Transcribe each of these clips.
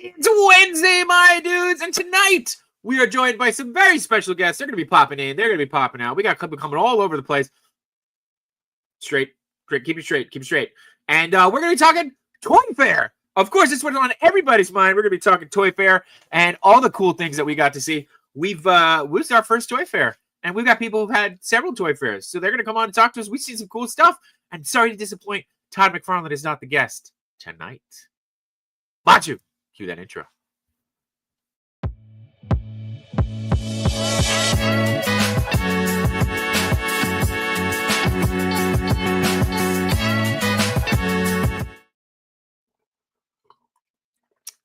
It's Wednesday, my dudes, and tonight we are joined by some very special guests. They're going to be popping in. They're going to be popping out. We got people coming all over the place. Straight. Keep it straight. And we're going to be talking Toy Fair. Of course, it's what's on everybody's mind. We're going to be talking Toy Fair and all the cool things that we got to see. This is our first Toy Fair, and we've got people who've had several Toy Fairs. So they're going to come on and talk to us. We've seen some cool stuff. And sorry to disappoint, Todd McFarlane is not the guest tonight. Machu, cue that intro.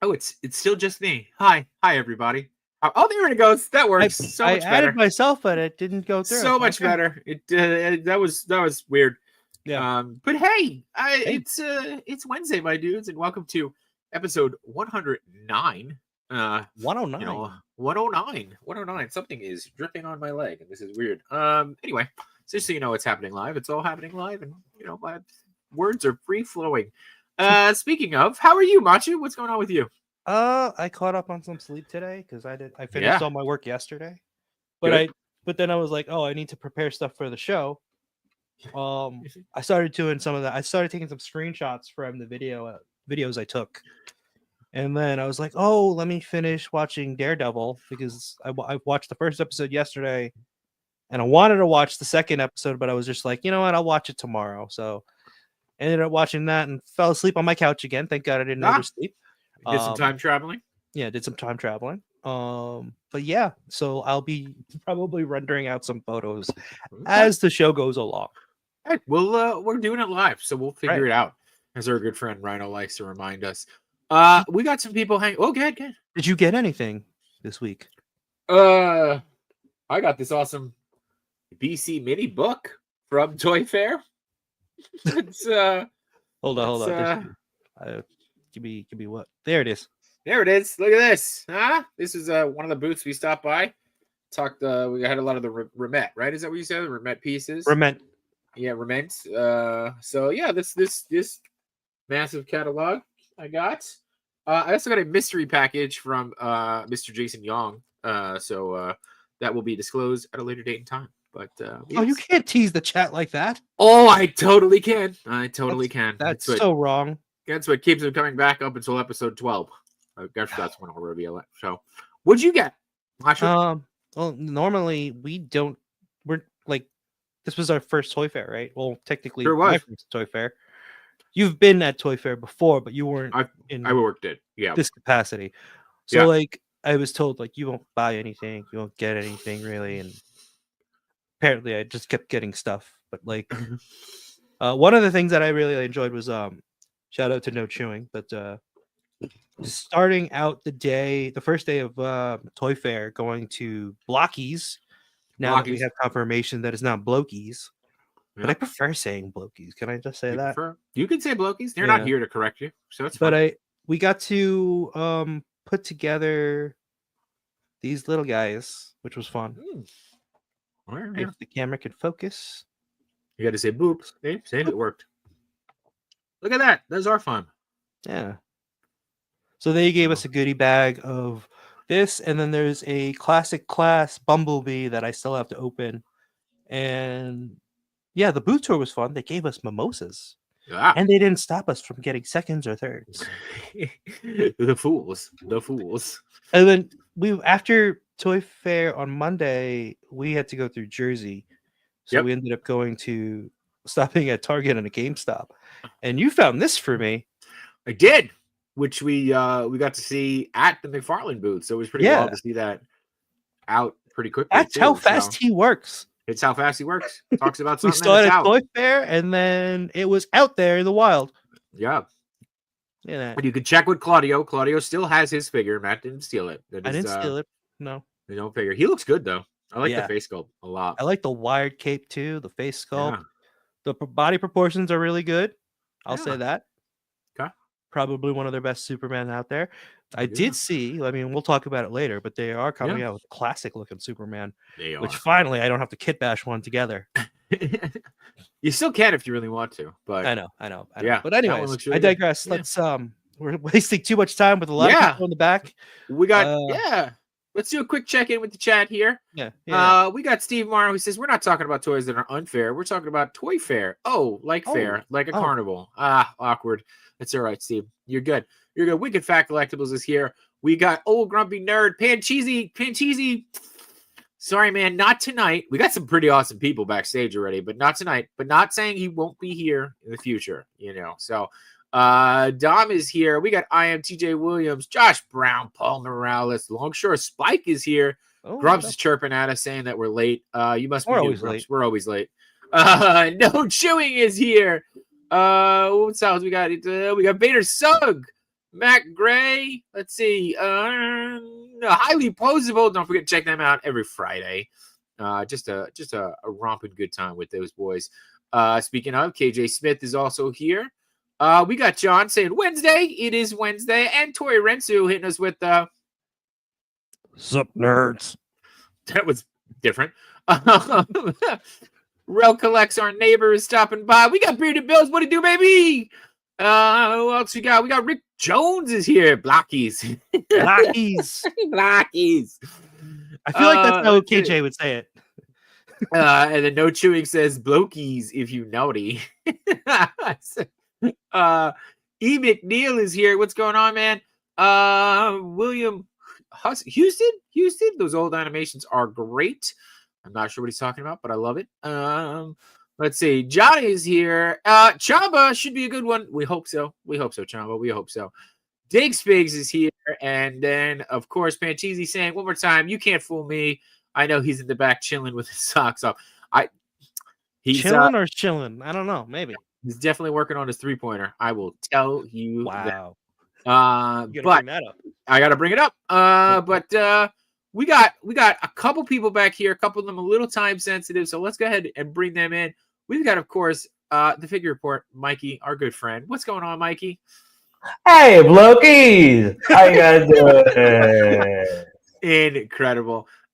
Oh, it's still just me. Hi, everybody. Oh, there it goes. That works. I much better. added myself, but it didn't go through. So much better. That was weird. Yeah. But hey, it's Wednesday, my dudes, and welcome to episode 109. 109. 109. Something is dripping on my leg, and this is weird. Anyway, just so you know, it's happening live. It's all happening live, and my words are free flowing. Speaking of, how are you, Machu? What's going on with you? I caught up on some sleep today because I finished all my work yesterday. But then I was like, I need to prepare stuff for the show. I started doing some of that. I started taking some screenshots from the videos I took. And then I was like, let me finish watching Daredevil because I watched the first episode yesterday and I wanted to watch the second episode, but I was just like, you know what? I'll watch it tomorrow. So I ended up watching that and fell asleep on my couch again. Thank God I didn't oversleep. Did some time traveling? Yeah, did some time traveling. But yeah, so I'll be probably rendering out some photos as the show goes along. All right, we're doing it live, so we'll figure it out. As our good friend Rhino likes to remind us. We got some people hanging. Oh, good. Did you get anything this week? I got this awesome BC mini book from Toy Fair. It's hold on. Give me what? There it is. There it is. Look at this. This is one of the booths we stopped by. We had a lot of the Remet, right? Is that what you said? The Remet pieces. Remet. Yeah, Rement. So yeah, this massive catalog I got. I also got a mystery package from Mr. Jason Young. So that will be disclosed at a later date and time. But you can't tease the chat like that. Oh, I totally can. Can. That's so wrong. That's what keeps him coming back up until episode 12. I guess that's when I'll reveal it. So, what'd you get? Well, normally we're like, this was our first Toy Fair, right? Well, technically, my first Toy Fair. You've been at Toy Fair before, but you weren't. I worked it. Yeah. This capacity. So, like, I was told, like, you won't buy anything, you won't get anything really, and apparently, I just kept getting stuff. But like, one of the things that I really enjoyed was shout out to No Chewing, but starting out the first day of Toy Fair, going to Blockies. Now that we have confirmation that it's not Blokies. Yeah. But I prefer saying Blokies. Can I just say that? You can say Blokies. They're not here to correct you, so it's fine. But we got to put together these little guys, which was fun. If the camera could focus. You got to say boop. Say it worked. Look at that. Those are fun. Yeah. So they gave us a goodie bag of this, and then there's a classic class Bumblebee that I still have to open. And yeah, the booth tour was fun. They gave us mimosas. Yeah. And they didn't stop us from getting seconds or thirds. The fools. And then after Toy Fair on Monday, we had to go through Jersey. So we ended up stopping at Target and a GameStop. And you found this for me. I did, which we got to see at the McFarlane booth. So it was pretty wild to see that out pretty quickly. That's how fast he works. It's how fast he works. Talks about something. We started at Toy Fair, and then it was out there in the wild. Yeah. And you can check with Claudio. Claudio still has his figure. Matt didn't steal it. I didn't steal it. No. They don't figure. He looks good, though. I like the face sculpt a lot. I like the wired cape, too. The face sculpt. Yeah. The body proportions are really good. I'll say that. Okay. Probably one of their best Superman out there. I did see, we'll talk about it later, but they are coming out with a classic looking Superman. They are. Which finally I don't have to kit bash one together. You still can if you really want to, but I know. Yeah. But anyways, I digress. Let's we're wasting too much time with a lot of people in the back. We got Let's do a quick check-in with the chat here. We got Steve Morrow who says we're not talking about toys that are unfair. We're talking about toy fair. Fair, like a carnival. Awkward. That's all right, Steve. You're good. You're good. Wicked Fat Collectibles is here. We got Old Grumpy Nerd, Pancheesy. Sorry, man, not tonight. We got some pretty awesome people backstage already, but not tonight. But not saying he won't be here in the future, So Dom is here. We got I am TJ Williams, Josh Brown, Paul Morales, Longshore Spike is here. Grubs is chirping at us saying that we're late. You must be new, Grubs. Late. We're always late. No Chewing is here. What else we got? We got Vader Sugg, Matt Gray. Let's see. Highly Posable. Don't forget to check them out every Friday. Just a romping good time with those boys. Speaking of, KJ Smith is also here. We got John saying Wednesday. It is Wednesday. And Tori Rensu hitting us with sup, nerds. That was different. Rel Collects, our neighbor, is stopping by. We got Bearded Bills. What do you do, baby? Who else we got? We got Rick Jones is here. Blockies. Blockies. Blockies. I feel like that's how KJ would say it. And then No Chewing says blokies if you naughty. E. McNeil is here. What's going on, man? William Houston. Those old animations are great. I'm not sure what he's talking about, but I love it. Let's see. Johnny is here. Chamba should be a good one. We hope so. Chamba. We hope so. Dig Spigs is here. And then, of course, Pancheesy saying one more time, you can't fool me. I know he's in the back chilling with his socks off. He's chilling or chilling? I don't know. Maybe. He's definitely working on his three-pointer. I will tell you that. But bring that up. I got to bring it up. But we got a couple people back here. A couple of them a little time sensitive. So let's go ahead and bring them in. We've got, of course, the Figure Report, Mikey, our good friend. What's going on, Mikey? Hey, Blokies! How you guys doing?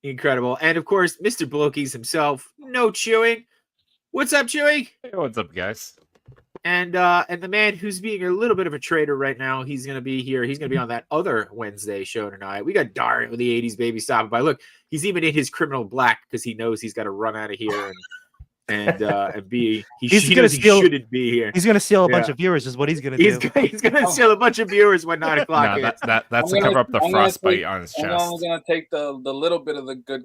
Incredible. And, of course, Mr. Blokies himself, No Chewing. What's up, Chewy? Hey, what's up, guys? And the man who's being a little bit of a traitor right now, he's going to be here. He's going to be on that other Wednesday show tonight. We got Dario, the 80s baby, stopping by. Look, he's even in his criminal black because he knows he's got to run out of here and be. He shouldn't be here. He's going to steal a bunch of viewers is what he's going to do. He's going to steal a bunch of viewers when 9 o'clock hits. That's to cover up the frostbite on his chest. I'm only going to take the little bit of the good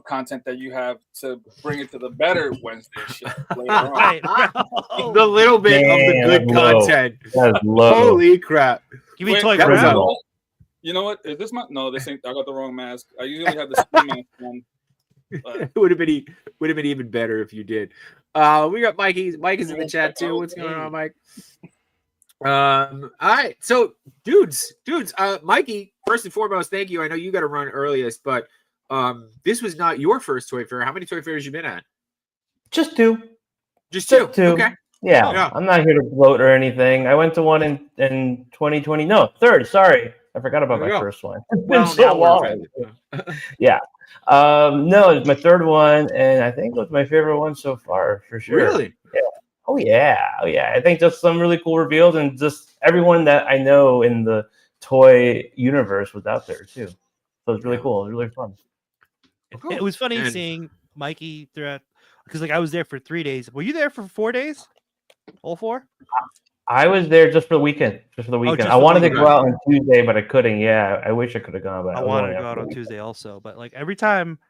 content that you have to bring it to the better Wednesday shit later on. The little bit of the good content. Holy crap. Give me toy crap. You know what? Is this my this ain't I got the wrong mask. I usually have the ski mask on. It would have been even better if you did. We got Mikey. Mike is in the chat too. What's going on, Mike? All right. So dudes, Mikey, first and foremost, thank you. I know you got to run earliest, but this was not your first toy fair. How many toy fairs you been at? Just two. Just two. Okay. Yeah. I'm not here to bloat or anything. I went to one in 2020. No, third. Sorry. I forgot about my first one. It's been so long. Yeah. No, it's my third one, and I think it was my favorite one so far, for sure. Really? Yeah. Oh yeah. I think just some really cool reveals, and just everyone that I know in the toy universe was out there too. So it was really cool. It was really fun. Cool. It was funny seeing Mikey throughout, because I was there for 3 days. Were you there for 4 days? All 4? I was there just for the weekend. I wanted to go out on Tuesday, but I couldn't. Yeah, I wish I could have gone. But I wanted to go out on Tuesday also. But every time,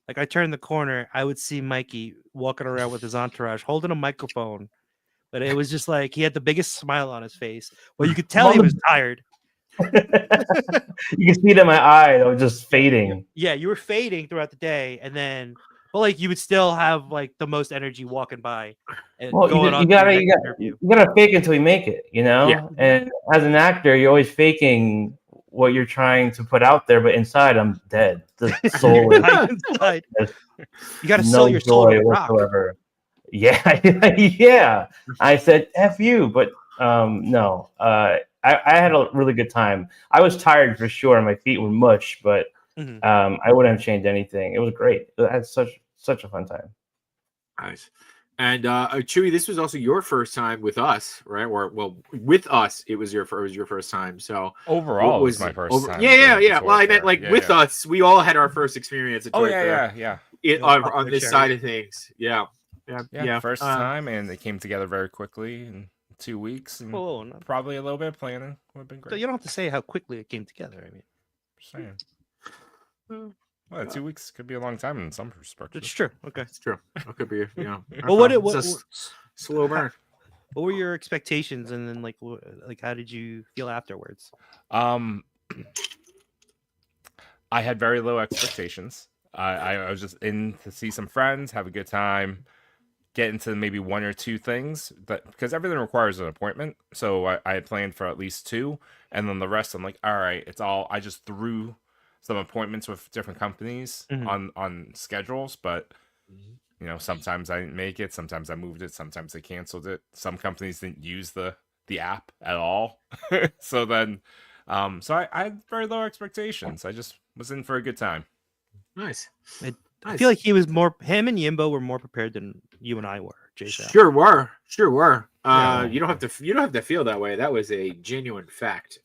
I turned the corner, I would see Mikey walking around with his entourage, holding a microphone. But it was just he had the biggest smile on his face. Well, you could tell he was tired. You can see it in my eye. I was just fading. Yeah, you were fading throughout the day, and then, but you would still have the most energy walking by. And you gotta fake until you make it, Yeah. And as an actor, you're always faking what you're trying to put out there, but inside, I'm dead. The soul is inside. You gotta sell your soul to rock. Whatsoever. Yeah. I said F you, but no. I had a really good time. I was tired for sure. My feet were mush, but I wouldn't have changed anything. It was great. I had such a fun time. Nice. And Chewy, this was also your first time with us, right? Or well, with us, it was your first time. So overall, it was my first time. Yeah. Well, I meant like with us, we all had our first experience at Toy Fair. Yeah. On this side of things, yeah. First time, and it came together very quickly in 2 weeks, and probably a little bit of planning would have been great. So you don't have to say how quickly it came together. I mean, just saying. Well, 2 weeks could be a long time in some perspective. It's true. Okay, it's true. It could be, Well, what slow burn. What were your expectations, and then like how did you feel afterwards? I had very low expectations. I was just in to see some friends, have a good time, get into maybe one or two things because everything requires an appointment. So I had planned for at least 2, and then the rest I'm like, all right, it's all. I just threw some appointments with different companies on schedules, but sometimes I didn't make it, sometimes I moved it, sometimes they canceled it. Some companies didn't use the app at all. So then so I had very low expectations. I just was in for a good time. Nice. I feel like him and Yimbo were more prepared than you and I were, Jason. Sure were. You don't have to feel that way. That was a genuine fact.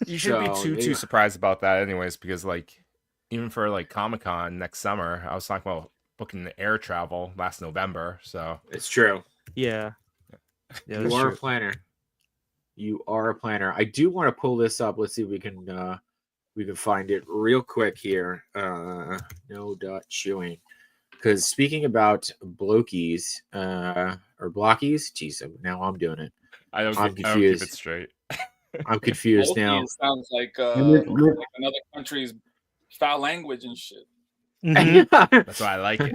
You shouldn't be too surprised about that anyways, because like even for like Comic-Con next summer, I was talking about booking the air travel last November, so it's true. Yeah, you are a planner. You are a planner. I do want to pull this up. Let's see if we can find it real quick here. No dot chewing. Because speaking about blokies or blockies, geez, now I'm doing it. I'm confused. I don't keep it straight. I'm confused now. Sounds like another country's foul language and shit. That's why I like it.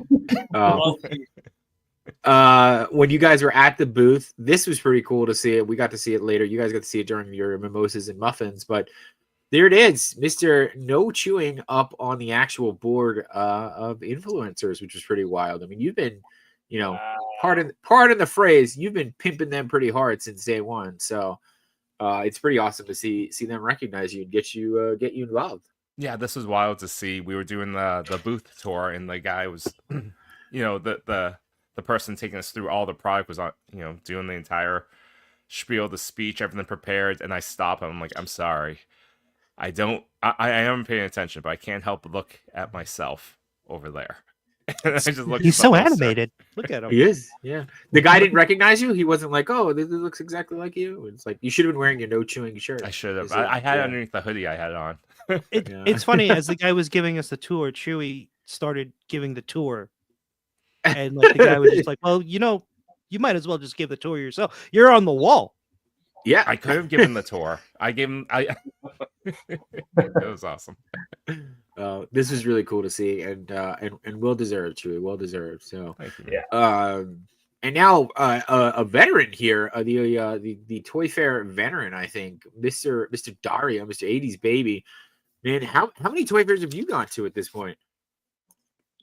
When you guys were at the booth, this was pretty cool to see it. We got to see it later. You guys got to see it during your mimosas and muffins, but there it is, Mr. No Chewing up on the actual board of influencers, which was pretty wild. I mean, you've been, pardon the phrase, you've been pimping them pretty hard since day one. So it's pretty awesome to see them recognize you and get you involved. Yeah, this was wild to see. We were doing the booth tour, and the guy was, the person taking us through all the product was on, doing the entire spiel, the speech, everything prepared, and I stopped and I'm like, I'm sorry. I am paying attention, but I can't help but look at myself over there. He's so animated. Look at him. He is. Yeah. The guy didn't recognize you. He wasn't like, oh, this looks exactly like you. It's like you should have been wearing your No Chewing shirt. I should have. I had it underneath the hoodie I had on. It's funny, as the guy was giving us the tour, Chewy started giving the tour, and like the guy was just like, well, you might as well just give the tour yourself. You're on the wall. Yeah, I could have given the tour. I gave him. It was awesome. This is really cool to see, and well deserved, Chewy, well deserved. So, yeah. And now a veteran here, the Toy Fair veteran, I think, Mr. Dario, Mr. 80s baby. Man, how many Toy Fairs have you gone to at this point?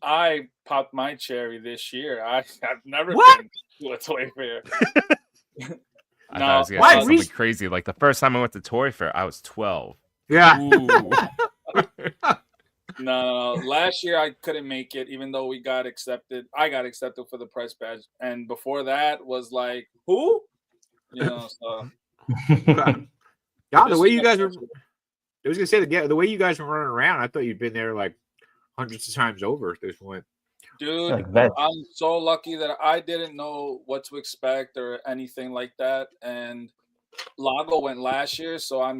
I popped my cherry this year. I've never been to a Toy Fair. I thought I was gonna say something crazy. Like the first time I went to Toy Fair, I was 12. Yeah. No. Last year I couldn't make it, even though we got accepted. I got accepted for the press badge, and before that was like, who? So. Yeah, the way you guys were. I was gonna say the way you guys were running around, I thought you'd been there like hundreds of times over at this point. Dude, I'm so lucky that I didn't know what to expect or anything like that. And Lago went last year, so I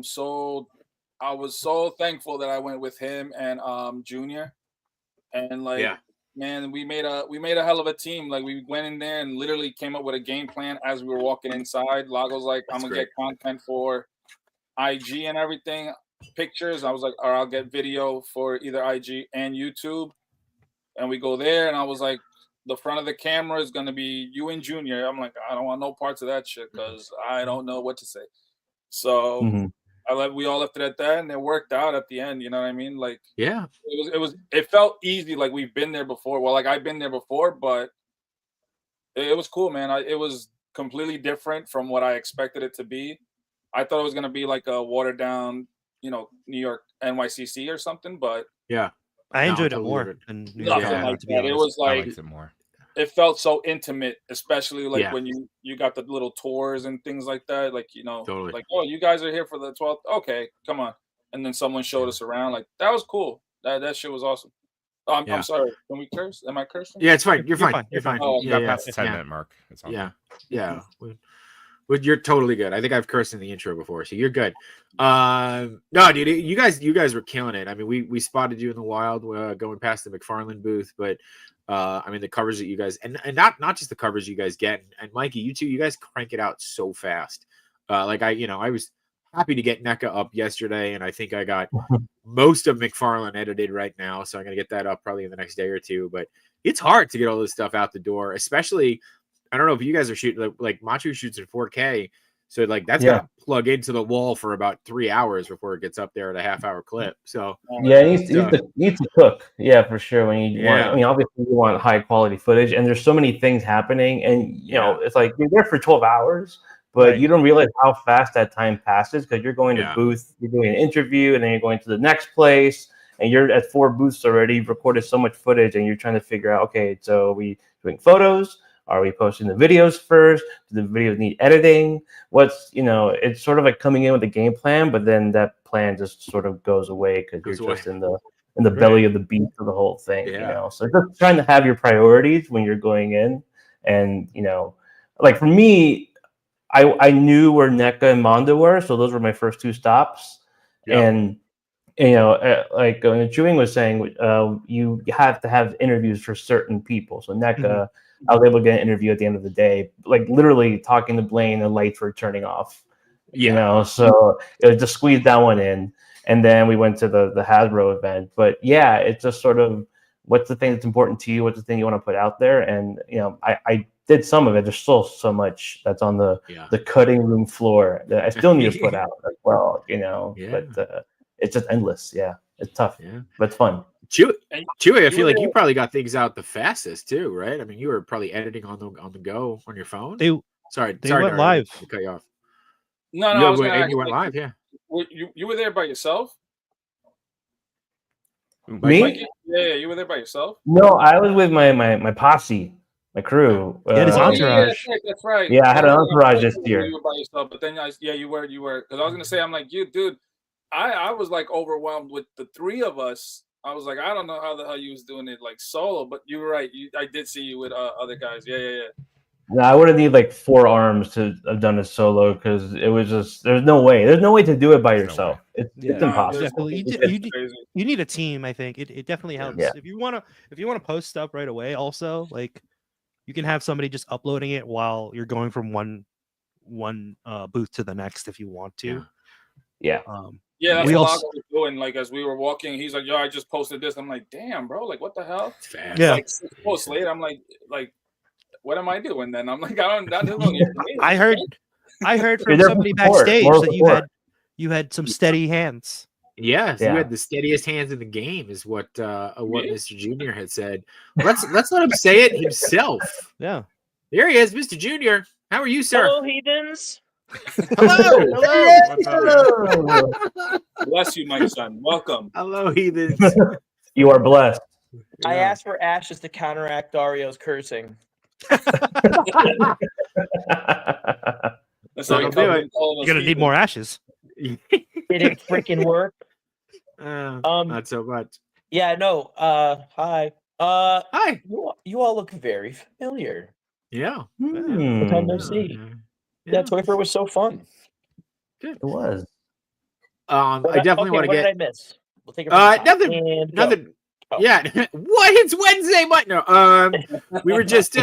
was so thankful that I went with him and Junior. And man, we made a hell of a team. Like we went in there and literally came up with a game plan as we were walking inside. Lago's like, I'm gonna get content for IG and everything, pictures. I was like, or I'll get video for either IG and YouTube. And we go there, and I was like, the front of the camera is going to be you and Junior. I'm like, I don't want no parts of that shit because I don't know what to say. So we all left it at that, and it worked out at the end. You know what I mean? Like, yeah, it felt easy. Like we've been there before. Well, like I've been there before, but it was cool, man. It was completely different from what I expected it to be. I thought it was going to be like a watered down, New York NYCC or something, but yeah. I enjoyed it more than nothing like that. It was like I liked it more. it felt so intimate, especially like when you got the little tours and things like that. Like, Totally. like, oh, you guys are here for the 12th. Okay, come on. And then someone showed us around. Like, that was cool. That shit was awesome. I'm sorry. Can we curse? Am I cursing? Yeah, it's fine. You're fine. You're fine. Oh, you got past the 10-minute mark. It's all yeah. Well, you're totally good. I think I've cursed in the intro before, so you're good. No, dude, you guys were killing it. I mean, we spotted you in the wild going past the McFarlane booth, but I mean, the covers that you guys and not just the covers you guys get, and Mikey, you guys crank it out so fast. Like I was happy to get NECA up yesterday, and I think I got most of McFarlane edited right now, so I'm gonna get that up probably in the next day or two. But it's hard to get all this stuff out the door, especially. I don't know if you guys are shooting like Machu shoots in 4K, so like that's gotta plug into the wall for about 3 hours before it gets up there at a half-hour clip. So it needs to cook. Yeah, for sure. When you want, I mean, obviously you want high quality footage, and there's so many things happening, and you know, it's like you're there for 12 hours, but you don't realize how fast that time passes because you're going to booth, you're doing an interview, and then you're going to the next place, and you're at 4 booths already. You've recorded so much footage, and you're trying to figure out, okay, so are we doing photos? Are we posting the videos first? Do the videos need editing? It's sort of like coming in with a game plan, but then that plan just sort of goes away because you're just in the belly of the beast of the whole thing. So just trying to have your priorities when you're going in, and like for me, I knew where NECA and Mondo were, so those were my first 2 stops, and. Like Chewing was saying, you have to have interviews for certain people. So NECA, I was able to get an interview at the end of the day, like literally talking to Blaine, the lights were turning off. So it was just squeeze that one in, and then we went to the Hasbro event. But yeah, it's just sort of what's the thing that's important to you, what's the thing you want to put out there, and I did some of it. There's still so much that's on the cutting room floor that I still need to put out as well. But it's just endless. Yeah, it's tough, but it's fun. Chewy, I feel like you probably got things out the fastest too, right? I mean, you were probably editing on the go on your phone. They went live. To cut you off. No, you went live. Yeah. You were there by yourself? Me? Mikey? Yeah, you were there by yourself? No, I was with my posse, my crew. He had his entourage. That's right. Yeah, I had an entourage this year. You were by yourself, but then you were. Because I was gonna say, I'm like, dude. I was like overwhelmed with the 3 of us. I was like, I don't know how the hell you was doing it like solo, but you were right. I did see you with other guys. Yeah. No, I would have needed like 4 arms to have done it solo because it was just there's no way to do it by yourself. It's impossible. You need a team. I think it definitely helps. If you want to post stuff right away. Also, like you can have somebody just uploading it while you're going from one booth to the next if you want to. Yeah. That's what Lago was doing. Like as we were walking, he's like, "Yo, I just posted this." I'm like, "Damn, bro! Like, what the hell?" Yeah. Like 6 posts later, I'm like, what am I doing then? I'm like, I don't. I heard from somebody backstage that you had some steady hands. Yes, you had the steadiest hands in the game, is what Mr. Junior had said. Let's let him say it himself. Yeah. There he is, Mr. Junior. How are you, sir? Hello, heathens. Hello. Bless you, my son. Welcome. Hello, heathens. You are blessed. I asked for ashes to counteract Dario's cursing. You're gonna need more ashes. Did it freaking work? Not so much. Yeah, no. Hi. Hi. You all look very familiar. Yeah. Long time no see. Yeah, Toy Fair was so fun. Good. It was. I definitely want to get. What did I miss? We'll take it nothing. Oh. Yeah. What? It's Wednesday, but no. We were just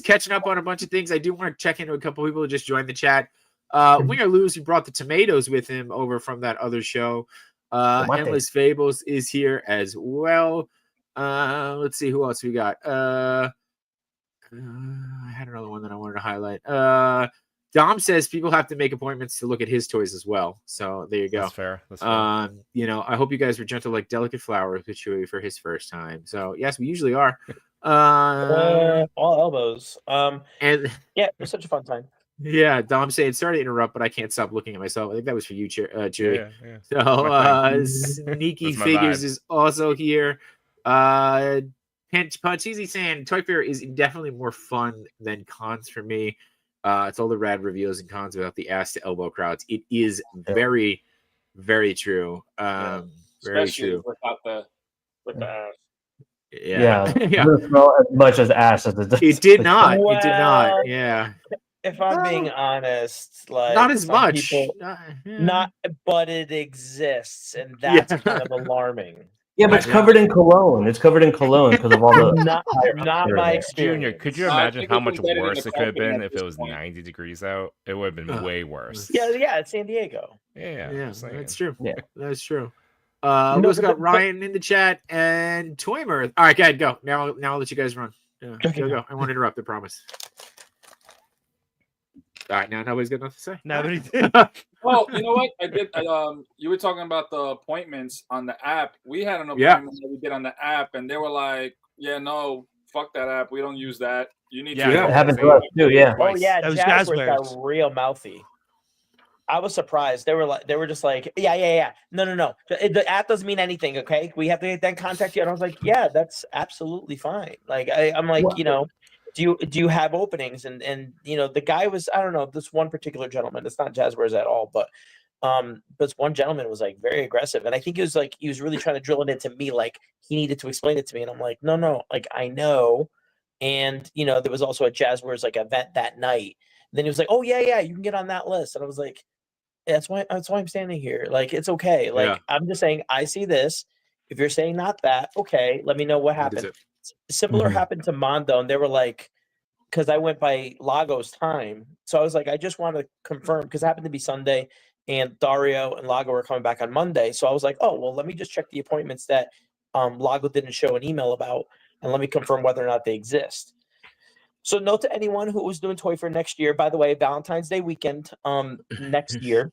catching up on a bunch of things. I do want to check into a couple people who just joined the chat. Win or Lose, who brought the tomatoes with him over from that other show. Endless Fables is here as well. Let's see who else we got. I had another one that I wanted to highlight. Dom says people have to make appointments to look at his toys as well. So there you go. That's fair. I hope you guys were gentle like delicate flowers with Chewy for his first time. So yes, we usually are. All elbows. And yeah, it was such a fun time. Yeah, Dom saying sorry to interrupt, but I can't stop looking at myself. I think that was for you, Chewy. Yeah. So Sneaky Figures is also here. Hint punch. Easy saying Toy Fair is definitely more fun than cons for me. It's all the rad reveals and cons without the ass to elbow crowds. It is very, very true. Very Especially true. without the ass. Yeah. It doesn't smell as much as ass as it does. It did not. Well, It did not. Yeah. If I'm being honest, like not as much. people, Yeah. but it exists, and that's kind of alarming. Yeah, but it's covered in cologne. It's covered in cologne because of all the not my experience. Junior, could you imagine how much worse it could have been if it was 90 degrees out? It would have been way worse. Yeah, it's San Diego. Yeah, that's true. Yeah, that's true. We also got Ryan in the chat and Toymer. All right, go ahead, go. Now I'll let you guys run. Yeah, go. I won't interrupt. I promise. All right, now nobody's got nothing to say. Nobody did. Well, you know what? I did. You were talking about the appointments on the app. We had an appointment that we did on the app, and they were like, "Yeah, no, fuck that app. We don't use that. You need to." It happened to us too. Yeah. Oh yeah, that was Jazzwares got real mouthy. I was surprised. They were just like, yeah. No. The app doesn't mean anything. Okay, we have to then contact you. And I was like, yeah, that's absolutely fine. Like I'm like, do you have openings? And the guy was, I don't know, this one particular gentleman. It's not Jazzwares at all, but this one gentleman was like very aggressive, and I think he was really trying to drill it into me, like he needed to explain it to me, and I'm like, no, like I know. And there was also a Jazzwares like event that night. And then he was like, oh yeah, you can get on that list, and I was like, that's why I'm standing here. Like, it's okay. Like, I'm just saying, I see this. If you're saying not that, okay, let me know what happened. Similar happened to Mondo, and they were like, because I went by Lago's time. So I was like, I just want to confirm, because it happened to be Sunday, and Dario and Lago were coming back on Monday. So I was like, oh, well, let me just check the appointments that Lago didn't show an email about, and let me confirm whether or not they exist. So note to anyone who was doing Toy Fair next year, by the way, Valentine's Day weekend next year.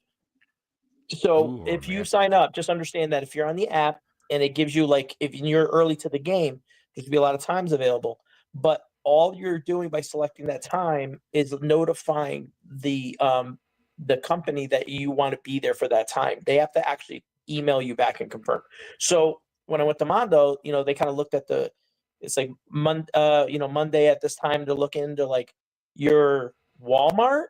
So if you sign up, just understand that if you're on the app and it gives you, like, if you're early to the game, there's gonna be a lot of times available. But all you're doing by selecting that time is notifying the company that you want to be there for that time. They have to actually email you back and confirm. So when I went to Mondo, they kind of looked at it's like Monday at this time to look into like your Walmart.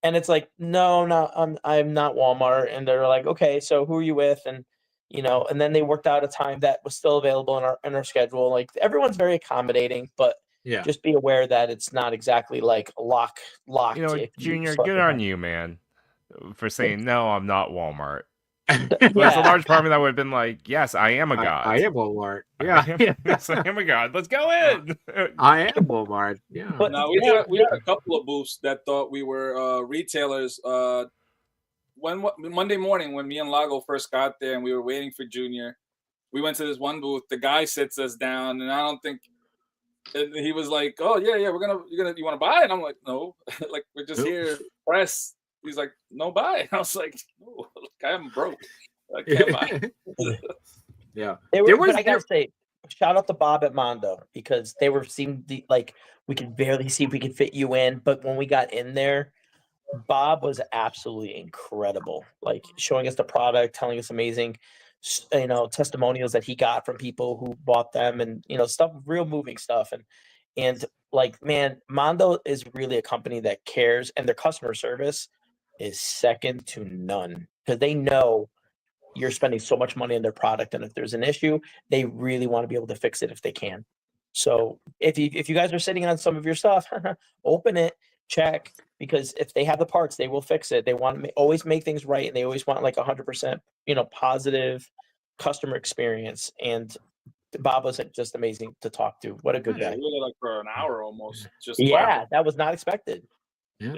And it's like, no, I'm not Walmart. And they're like, okay, so who are you with? And and then they worked out a time that was still available in our schedule. Like, everyone's very accommodating, but just be aware that it's not exactly like locked. Junior, good on you, man, for saying no, I'm not Walmart. There's a large part of me that would have been like, yes, I am a god. I am Walmart. Yeah. Yes, I am a god. Let's go in. I am Walmart. Yeah. But no, we had a couple of booths that thought we were retailers. Monday morning, when me and Lago first got there and we were waiting for Junior, we went to this one booth. The guy sits us down, and I don't think. And he was like, "Oh yeah, you want to buy?" And I'm like, "No, like we're just here press." He's like, "No buy." And I was like, "No, I'm broke. I can't buy." Yeah, I gotta say, shout out to Bob at Mondo, because they seemed like we could barely see if we could fit you in, but when we got in there, Bob was absolutely incredible. Like, showing us the product, telling us amazing, testimonials that he got from people who bought them, and stuff, real moving stuff. And like, man, Mondo is really a company that cares, and their customer service is second to none, because they know you're spending so much money on their product, and if there's an issue, they really want to be able to fix it if they can. So if you guys are sitting on some of your stuff, open it, check, because if they have the parts, they will fix it. They want to always make things right, and they always want like 100%, positive customer experience. And Bob was just amazing to talk to. What a good guy! We were like for an hour almost. Just that was not expected. Yeah.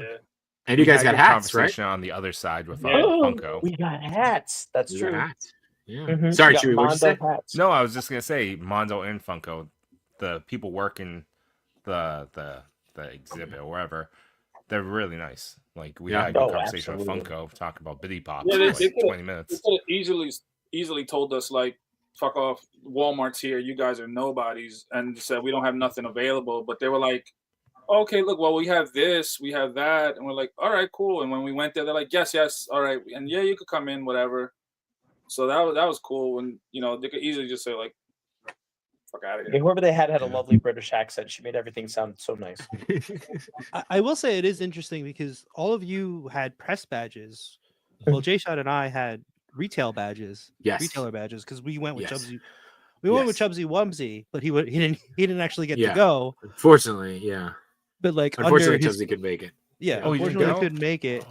And you guys got hats, right? On the other side with Funko. We got hats. That's true. Hats. Yeah. Mm-hmm. Sorry, Chewy, what'd you say? Hats. No, I was just gonna say Mondo and Funko, the people working the exhibit or wherever, they're really nice. Like, we had a good conversation with Funko, talking about Biddy Pop for like 20 minutes. They could have easily told us, like, fuck off, Walmart's here, you guys are nobodies, and said we don't have nothing available. But they were like, okay, look, well, we have this, we have that, and we're like, all right, cool. And when we went there, they're like, yes, all right, and yeah, you could come in, whatever. So that was cool. When they could easily just say, like, Fuck out of here. Whoever they had a lovely British accent. She made everything sound so nice. I will say it is interesting because all of you had press badges. Well, Jay-Shot and I had retail badges, retailer badges, because we went with Chubsy. We went with Chubsy Wumsy, but he didn't actually get to go. Unfortunately, yeah. But like, unfortunately, Chubsy could make it. Yeah, unfortunately, couldn't make it.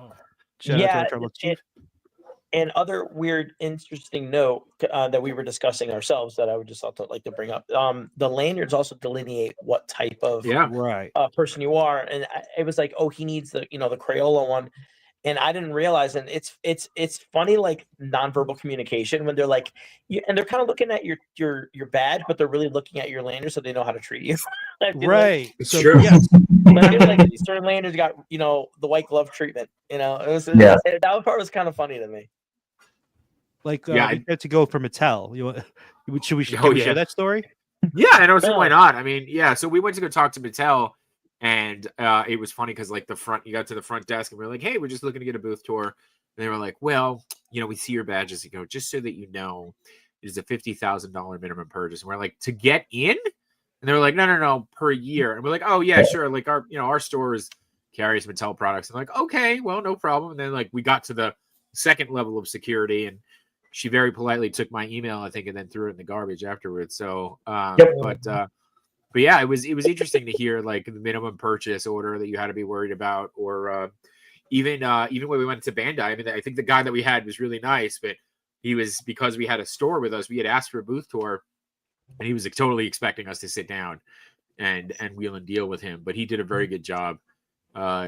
And other weird, interesting note that we were discussing ourselves that I would just like to bring up. The lanyards also delineate what type of person you are, and it was like, oh, he needs the the Crayola one, and I didn't realize. And it's funny, like nonverbal communication when they're like, and they're kind of looking at your badge, but they're really looking at your lanyard so they know how to treat you. Right, like, it's true. Yes. like certain lanyards got the white glove treatment. That part was kind of funny to me. Like, we had to go for Mattel. Should we share that story? Yeah, I don't see why not. I mean, so we went to go talk to Mattel, and it was funny because like you got to the front desk, and we were like, hey, we're just looking to get a booth tour. And they were like, well, we see your badges. You go, just so that you know, it is a $50,000 minimum purchase. And we're like, to get in? And they were like, no, per year. And we're like, oh yeah, sure. Like our stores carries Mattel products. And like, okay, well, no problem. And then like we got to the second level of security, and she very politely took my email, I think, and then threw it in the garbage afterwards. So, but yeah, it was interesting to hear like the minimum purchase order that you had to be worried about, or even when we went to Bandai. I mean, I think the guy that we had was really nice, but he was, because we had a store with us, we had asked for a booth tour, and he was like, totally expecting us to sit down and wheel and deal with him. But he did a very good job, not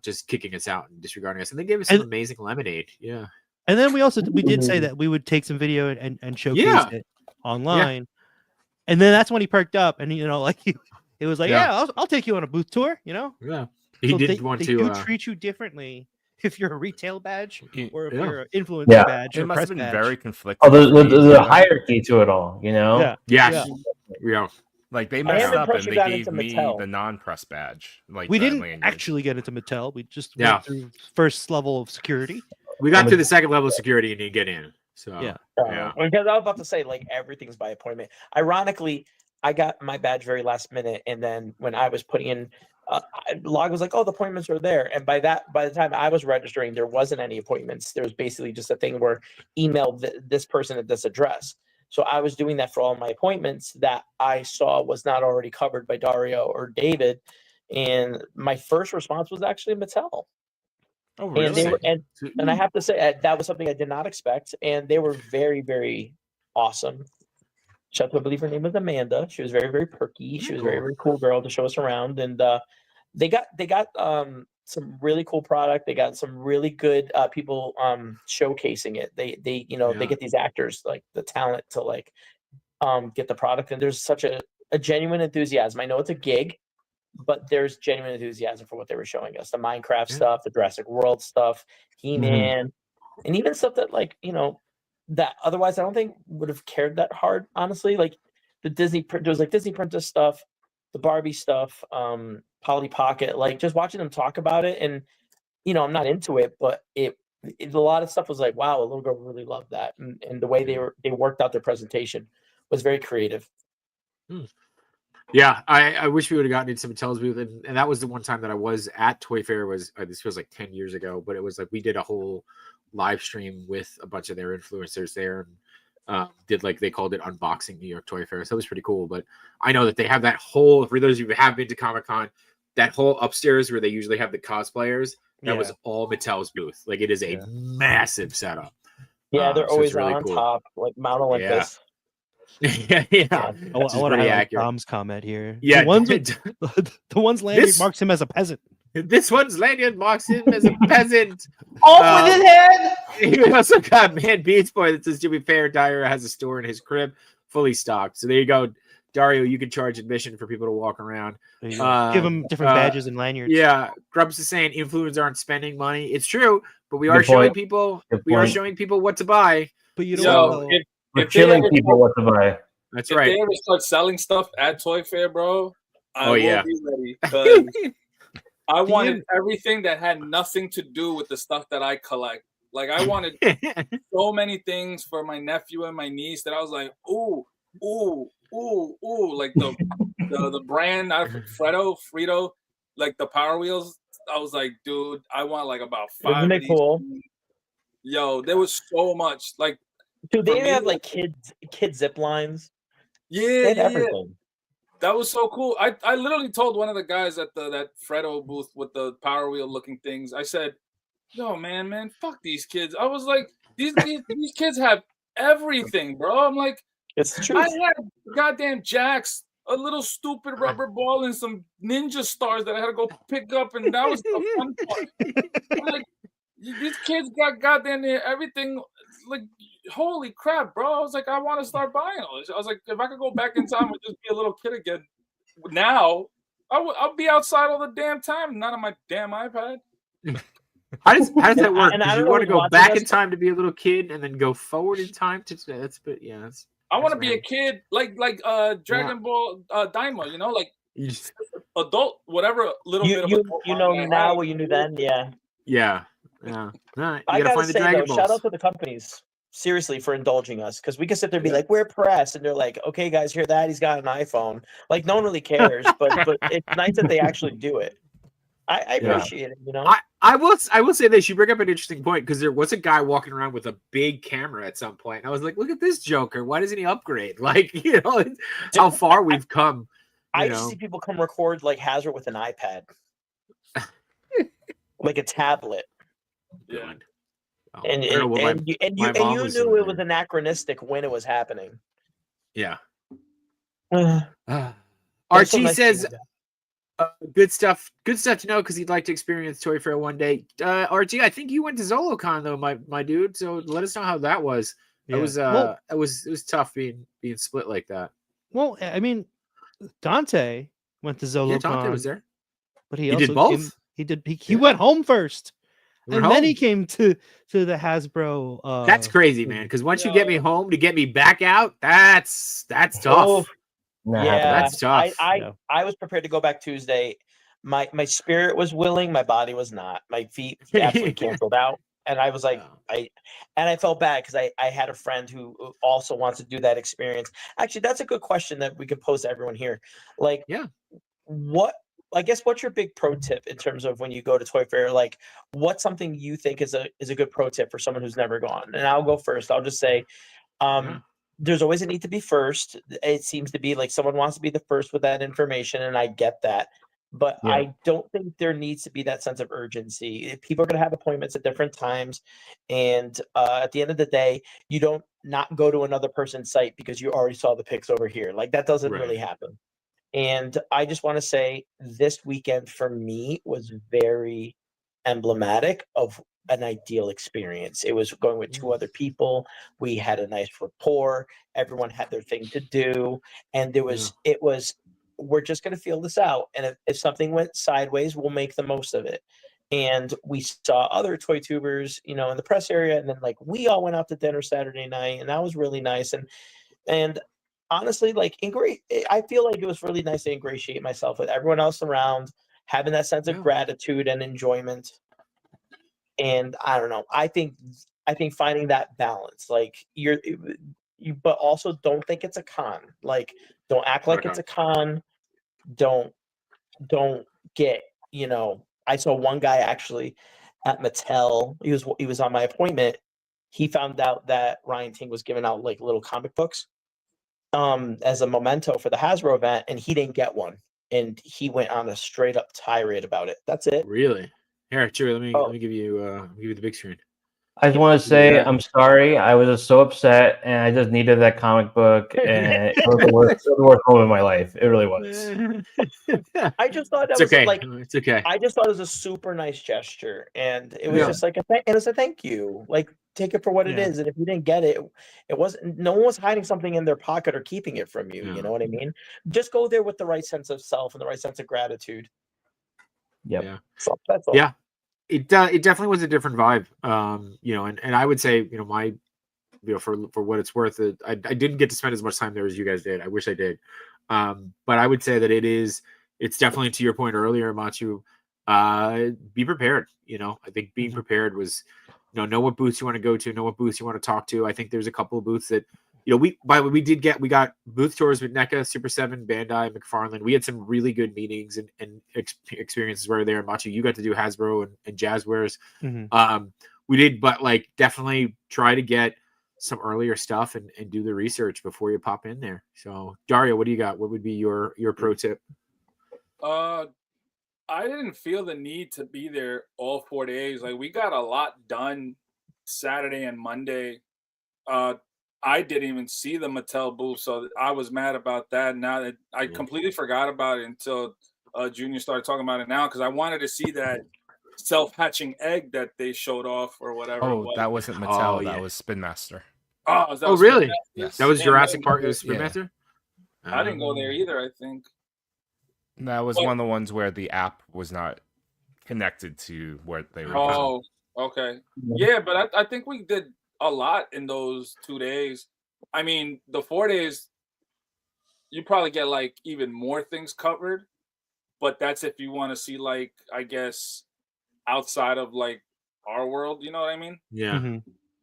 just kicking us out and disregarding us. And they gave us some amazing lemonade. Yeah. And then we did say that we would take some video and showcase it online. Yeah. And then that's when he perked up, and it was like, I'll take you on a booth tour. Yeah. He didn't want to. They do treat you differently if you're a retail badge or if you're an influencer badge. It or must press have been badge. very conflicting. Oh, there's a hierarchy to it all, Yeah. Like they messed up and they gave me the non-press badge. Like we didn't actually get into Mattel. We just went through first level of security. We got to the second level of security and didn't get in. So because I was about to say, like, everything's by appointment. Ironically, I got my badge very last minute, and then when I was putting in, Log was like, "Oh, the appointments are there." And by the time I was registering, there wasn't any appointments. There was basically just a thing where email this person at this address. So I was doing that for all my appointments that I saw was not already covered by Dario or David. And my first response was actually Mattel. Oh, really? And they were, and I have to say that was something I did not expect, and they were very, very awesome. Shout out to, I believe her name was Amanda. She was very, very perky. She was a very, very cool girl to show us around, and they got some really cool product. They got some really good people showcasing it. They they get these actors, like the talent to like get the product, and there's such a genuine enthusiasm. I know it's a gig, but there's genuine enthusiasm for what they were showing us. The Minecraft stuff, the Jurassic World stuff, He-Man, and even stuff that that otherwise I don't think would have cared that hard, honestly. Like the there was like Disney Princess stuff, the Barbie stuff, Polly Pocket, like just watching them talk about it. And, I'm not into it, but a lot of stuff was like, wow, a little girl really loved that. And the way they worked out their presentation was very creative. Yeah, I wish we would have gotten into Mattel's booth, and that was the one time that I was at Toy Fair. This feels like 10 years ago, but it was like we did a whole live stream with a bunch of their influencers there, and did like they called it Unboxing New York Toy Fair. So that was pretty cool. But I know that they have that whole, for those of you who have been to Comic-Con, that whole upstairs where they usually have the cosplayers, that was all Mattel's booth. Like it is a massive setup. Yeah, they're always really on top, like Mount Olympus. Yeah. I want to highlight Tom's comment here. Yeah, the one's lanyard marks him as a peasant. This one's lanyard marks him as a peasant. Off with his head. He also got Man Beats Boy that says, to be fair, Dyer has a store in his crib fully stocked. So there you go, Dario. You can charge admission for people to walk around. Give them different badges and lanyards. Yeah, Grubs is saying influencers aren't spending money. It's true, but we are showing people. We are showing people what to buy. But you don't know. We're chilling people what to buy. That's right. If they ever start selling stuff at Toy Fair, bro, I will be ready. I wanted everything that had nothing to do with the stuff that I collect. Like I wanted so many things for my nephew and my niece that I was like, ooh, like the brand, not Frito, like the Power Wheels. I was like, dude, I want like about 5 Wasn't of it these. cool? Yo, there was so much. Like, dude, they me, have like kid zip lines. Yeah, they had everything. That was so cool. I literally told one of the guys at that Freddo booth with the Power Wheel looking things. I said, "Yo, man, fuck these kids." I was like, "These kids have everything, bro." I'm like, "It's the truth." I had goddamn jacks, a little stupid rubber ball, and some ninja stars that I had to go pick up, and that was the fun part. I'm like, these kids got goddamn everything. Like, holy crap, bro! I was like, I want to start buying all this. I was like, if I could go back in time and just be a little kid again, now I'll be outside all the damn time, not on my damn iPad. How does that work? And I Because don't you know want to who's go watching back this, in time to be a little kid, and then go forward in time to that's. But yeah, that's. I want to be a kid, like Dragon Ball Daima, you know, like You just, adult, whatever little bit of adult you know I now have. what you knew then. Yeah. yeah. All right, you I gotta gotta find the say Dragon though, Balls. shout out to the companies seriously for indulging us, because we can sit there and be like, we're press, and they're like, okay, guys, hear that? He's got an iPhone. Like, no one really cares, but it's nice that they actually do it. I appreciate it, you know. I will say this. You bring up an interesting point, because there was a guy walking around with a big camera at some point. And I was like, look at this Joker. Why doesn't he upgrade? Like, you know, how far we've come. I used to see people come record like Hazard with an iPad, like a tablet. Yeah. And you knew it was anachronistic when it was happening. Yeah. RT says, good stuff to know, because he'd like to experience Toy Fair one day. RT, I think you went to ZoloCon though, my dude. So let us know how that was. Yeah. It was tough being split like that. Well, I mean, Dante went to ZoloCon. Yeah, Dante was there, but he also did both. He went home first. Then he came to the Hasbro. That's crazy, man. Because once you get me home, to get me back out, that's tough. Oh, yeah, that's tough. I was prepared to go back Tuesday. My spirit was willing, my body was not. My feet absolutely canceled out, and I was like, I felt bad because I had a friend who also wants to do that experience. Actually, that's a good question that we could pose to everyone here. Like, what's your big pro tip in terms of when you go to Toy Fair? Like, what's something you think is a good pro tip for someone who's never gone? And I'll go first. I'll just say, there's always a need to be first. It seems to be like someone wants to be the first with that information, and I get that. But I don't think there needs to be that sense of urgency. People are going to have appointments at different times, and at the end of the day, you don't not go to another person's site because you already saw the pics over here. Like, that doesn't really happen. And I just want to say this weekend for me was very emblematic of an ideal experience. It was going with 2 other people. We had a nice rapport. Everyone had their thing to do. And we're just going to feel this out. And if something went sideways, we'll make the most of it. And we saw other toy tubers, in the press area. And then we all went out to dinner Saturday night, and that was really nice. And honestly, I feel like it was really nice to ingratiate myself with everyone else around, having that sense of gratitude and enjoyment. And I don't know. I think finding that balance, but also don't think it's a con. Like, don't act like it's a con. Don't get, I saw one guy actually at Mattel. He was on my appointment. He found out that Ryan Ting was giving out little comic books as a memento for the Hasbro event, and he didn't get one, and he went on a straight up tirade about it. That's it. Really? Here, Chewie, let me give you the big screen. I just want to say I'm sorry. I was just so upset, and I just needed that comic book, and it was the worst moment of my life. It really was. I just thought that it's okay. I just thought it was a super nice gesture, and it was just it was a thank you. Take it for what it is, and if you didn't get it, it wasn't. No one was hiding something in their pocket or keeping it from you. You know what I mean? Just go there with the right sense of self and the right sense of gratitude. Yep. Yeah. So that's all. Yeah. It definitely was a different vibe. And I would say, my, for what it's worth, I didn't get to spend as much time there as you guys did. I wish I did. But I would say that it's definitely, to your point earlier, Matsu, be prepared. I think being prepared was, know what booths you want to go to, know what booths you want to talk to. I think there's a couple of booths that, we got booth tours with NECA, Super 7, Bandai, McFarlane. We had some really good meetings and experiences where there. Macho, you got to do Hasbro and Jazzwares. Mm-hmm. We did, but like definitely try to get some earlier stuff and do the research before you pop in there. So Dario, what do you got? What would be your pro tip? I didn't feel the need to be there all 4 days. Like we got a lot done Saturday and Monday. I didn't even see the Mattel booth, so I was mad about that. Now that I completely forgot about it until Junior started talking about it now, because I wanted to see that self-hatching egg that they showed off or whatever. Oh, that wasn't Mattel. That was Spin Master. Oh, really? Yes. That was Jurassic Park. It was Spin Master? I didn't go there either, I think. That was one of the ones where the app was not connected to where they were. Oh, okay. Yeah, but I think we did a lot in those 2 days. I mean, the 4 days, you probably get like even more things covered, but that's if you want to see, like, I guess, outside of like our world, you know what I mean? Yeah.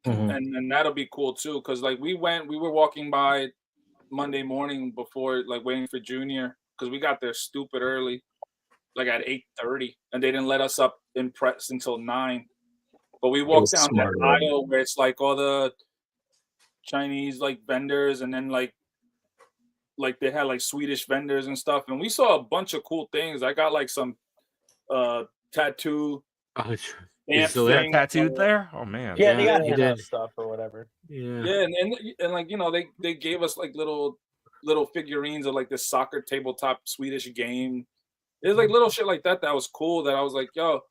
Mm-hmm. And that'll be cool too, because like we were walking by Monday morning before, like waiting for Junior, because we got there stupid early, like at 8:30, and they didn't let us up in press until 9. But we walked down that aisle where it's like all the Chinese like vendors, and then like they had like Swedish vendors and stuff, and we saw a bunch of cool things. I got like some tattoo. Is still there tattooed there? Oh man. Yeah, they got handout stuff or whatever. Yeah, and like they gave us like little figurines of like this soccer tabletop Swedish game. There's like little shit like that was cool, that I was like, yo,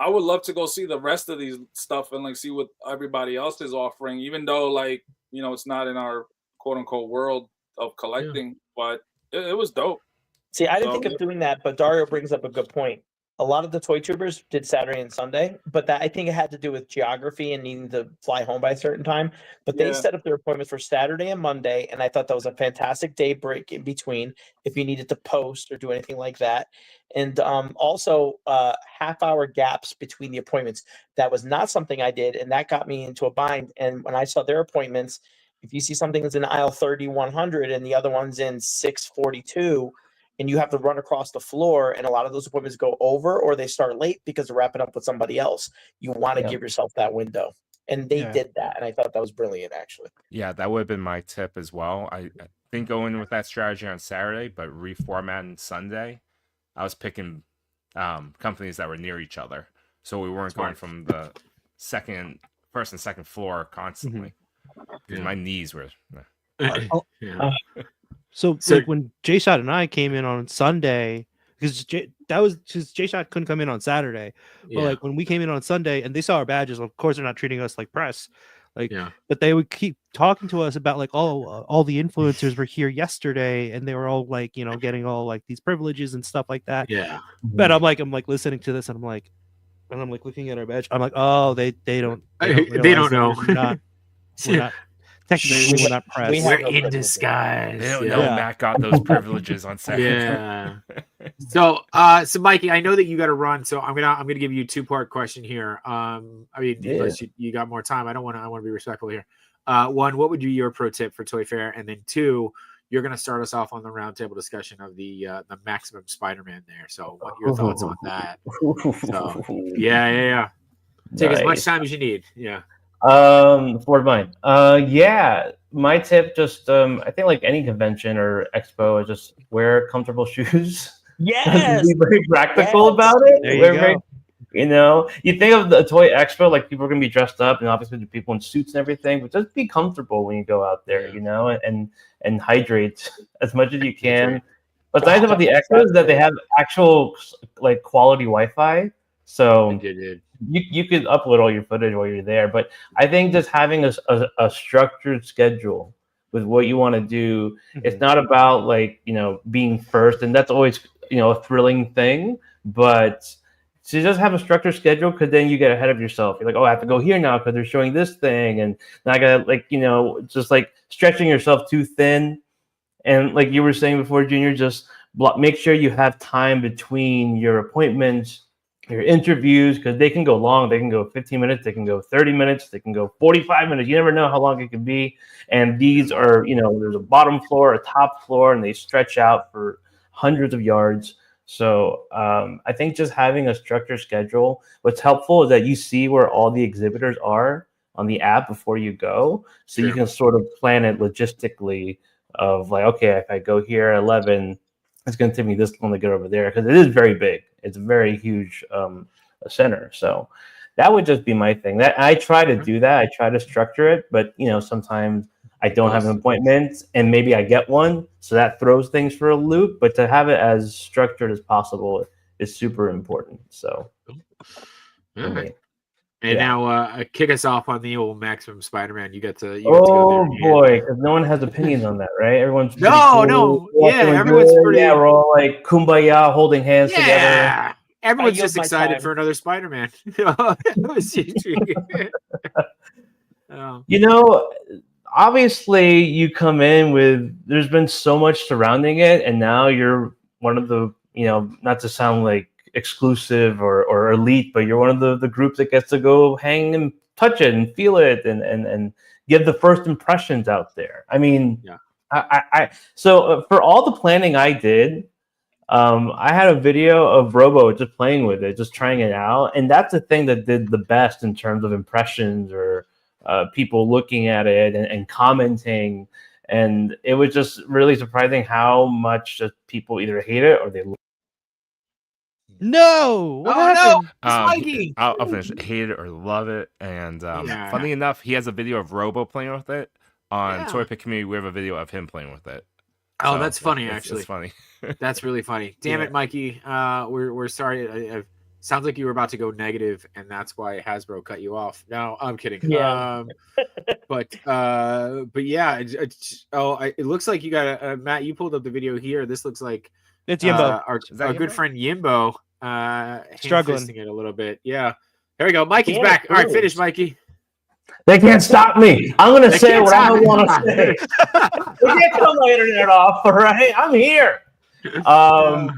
I would love to go see the rest of these stuff and like see what everybody else is offering, even though like, it's not in our quote unquote world of collecting, but it was dope. See, I didn't think of doing that, but Dario brings up a good point. A lot of the toy tubers did Saturday and Sunday, but that I think it had to do with geography and needing to fly home by a certain time. But they set up their appointments for Saturday and Monday, and I thought that was a fantastic day break in between if you needed to post or do anything like that. And also half-hour gaps between the appointments. That was not something I did, and that got me into a bind. And when I saw their appointments, if you see something that's in aisle 3100 and the other one's in 642, and you have to run across the floor, and a lot of those appointments go over or they start late because they're wrapping up with somebody else. You want to give yourself that window. And they did that. And I thought that was brilliant, actually. Yeah, that would have been my tip as well. I think going with that strategy on Saturday, but reformatting Sunday, I was picking companies that were near each other. So we weren't going from the first and second floor constantly. Because my knees were... So like when J-Shot and I came in on Sunday, because J-Shot couldn't come in on Saturday, but like when we came in on Sunday and they saw our badges, of course they're not treating us like press, but they would keep talking to us about like, all the influencers were here yesterday and they were all like, getting all like these privileges and stuff like that. But I'm like listening to this and I'm like looking at our badge. I'm like, oh, they don't know. We're not. Technically, we're not pressed. We're in disguise. They don't know Matt got those privileges on Saturday. So Mikey, I know that you got to run, so I'm gonna give you a 2-part question here. Unless you got more time, I want to be respectful here. One, what would be your pro tip for Toy Fair? And then 2, you're gonna start us off on the roundtable discussion of the Maximum Spider-Man there. So, what your thoughts on that? So, yeah. Take as much time as you need. Yeah. For mine. My tip, just I think like any convention or expo, just wear comfortable shoes. Yes. Be very practical about it. There you go. You think of the toy expo, like people are gonna be dressed up, and obviously the people in suits and everything, but just be comfortable when you go out there, and hydrate as much as you can. What's nice about the expo is that they have actual like quality Wi-Fi, so you could upload all your footage while you're there. But I think just having a structured schedule with what you want to do, it's not about like, being first, and that's always, a thrilling thing, but to just have a structured schedule, because then you get ahead of yourself. You're like, oh, I have to go here now because they're showing this thing, and now I gotta like, just like stretching yourself too thin. And like you were saying before, Junior, just make sure you have time between your appointments your interviews, because they can go long. They can go 15 minutes. They can go 30 minutes. They can go 45 minutes. You never know how long it can be. And these are, there's a bottom floor, a top floor, and they stretch out for hundreds of yards. So I think just having a structured schedule, what's helpful is that you see where all the exhibitors are on the app before you go. So you can sort of plan it logistically of like, okay, if I go here at 11, it's going to take me this long to get over there, because it is very big. It's a very huge center. So that would just be my thing. That I try to do that. I try to structure it, but sometimes I don't have an appointment and maybe I get one, so that throws things for a loop. But to have it as structured as possible is super important. So, and now kick us off on the old Maximum Spider-Man. You get to go oh boy, because no one has opinions on that, right? Everyone's everyone's pretty. Yeah, we're all like kumbaya, holding hands together. Everyone's just excited for another Spider-Man. Obviously you come in with, there's been so much surrounding it, and now you're one of the, not to sound like exclusive or elite, but you're one of the groups that gets to go hang and touch it and feel it and give the first impressions out there. I mean, so for all the planning I did, I had a video of Robo just playing with it, just trying it out, and that's the thing that did the best in terms of impressions or people looking at it and commenting. And it was just really surprising how much people either hate it or they love it. No! What happened? Mikey! I'll finish. Hate it or love it. And funny enough, he has a video of Robo playing with it. On Toy Pick Community, we have a video of him playing with it. Oh, so that's funny, actually. It's funny. That's really funny. Damn it, Mikey. We're sorry. Sounds like you were about to go negative, and that's why Hasbro cut you off. No, I'm kidding. Yeah. But yeah. It looks like you got Matt. You pulled up the video here. This looks like it's Yimbo. Our good friend Yimbo. Struggling it a little bit. Yeah. There we go. Mikey's back. All right, finish, Mikey. They can't stop me. I'm going to say what I want to say. They can't cut my internet off, all right? I'm here. I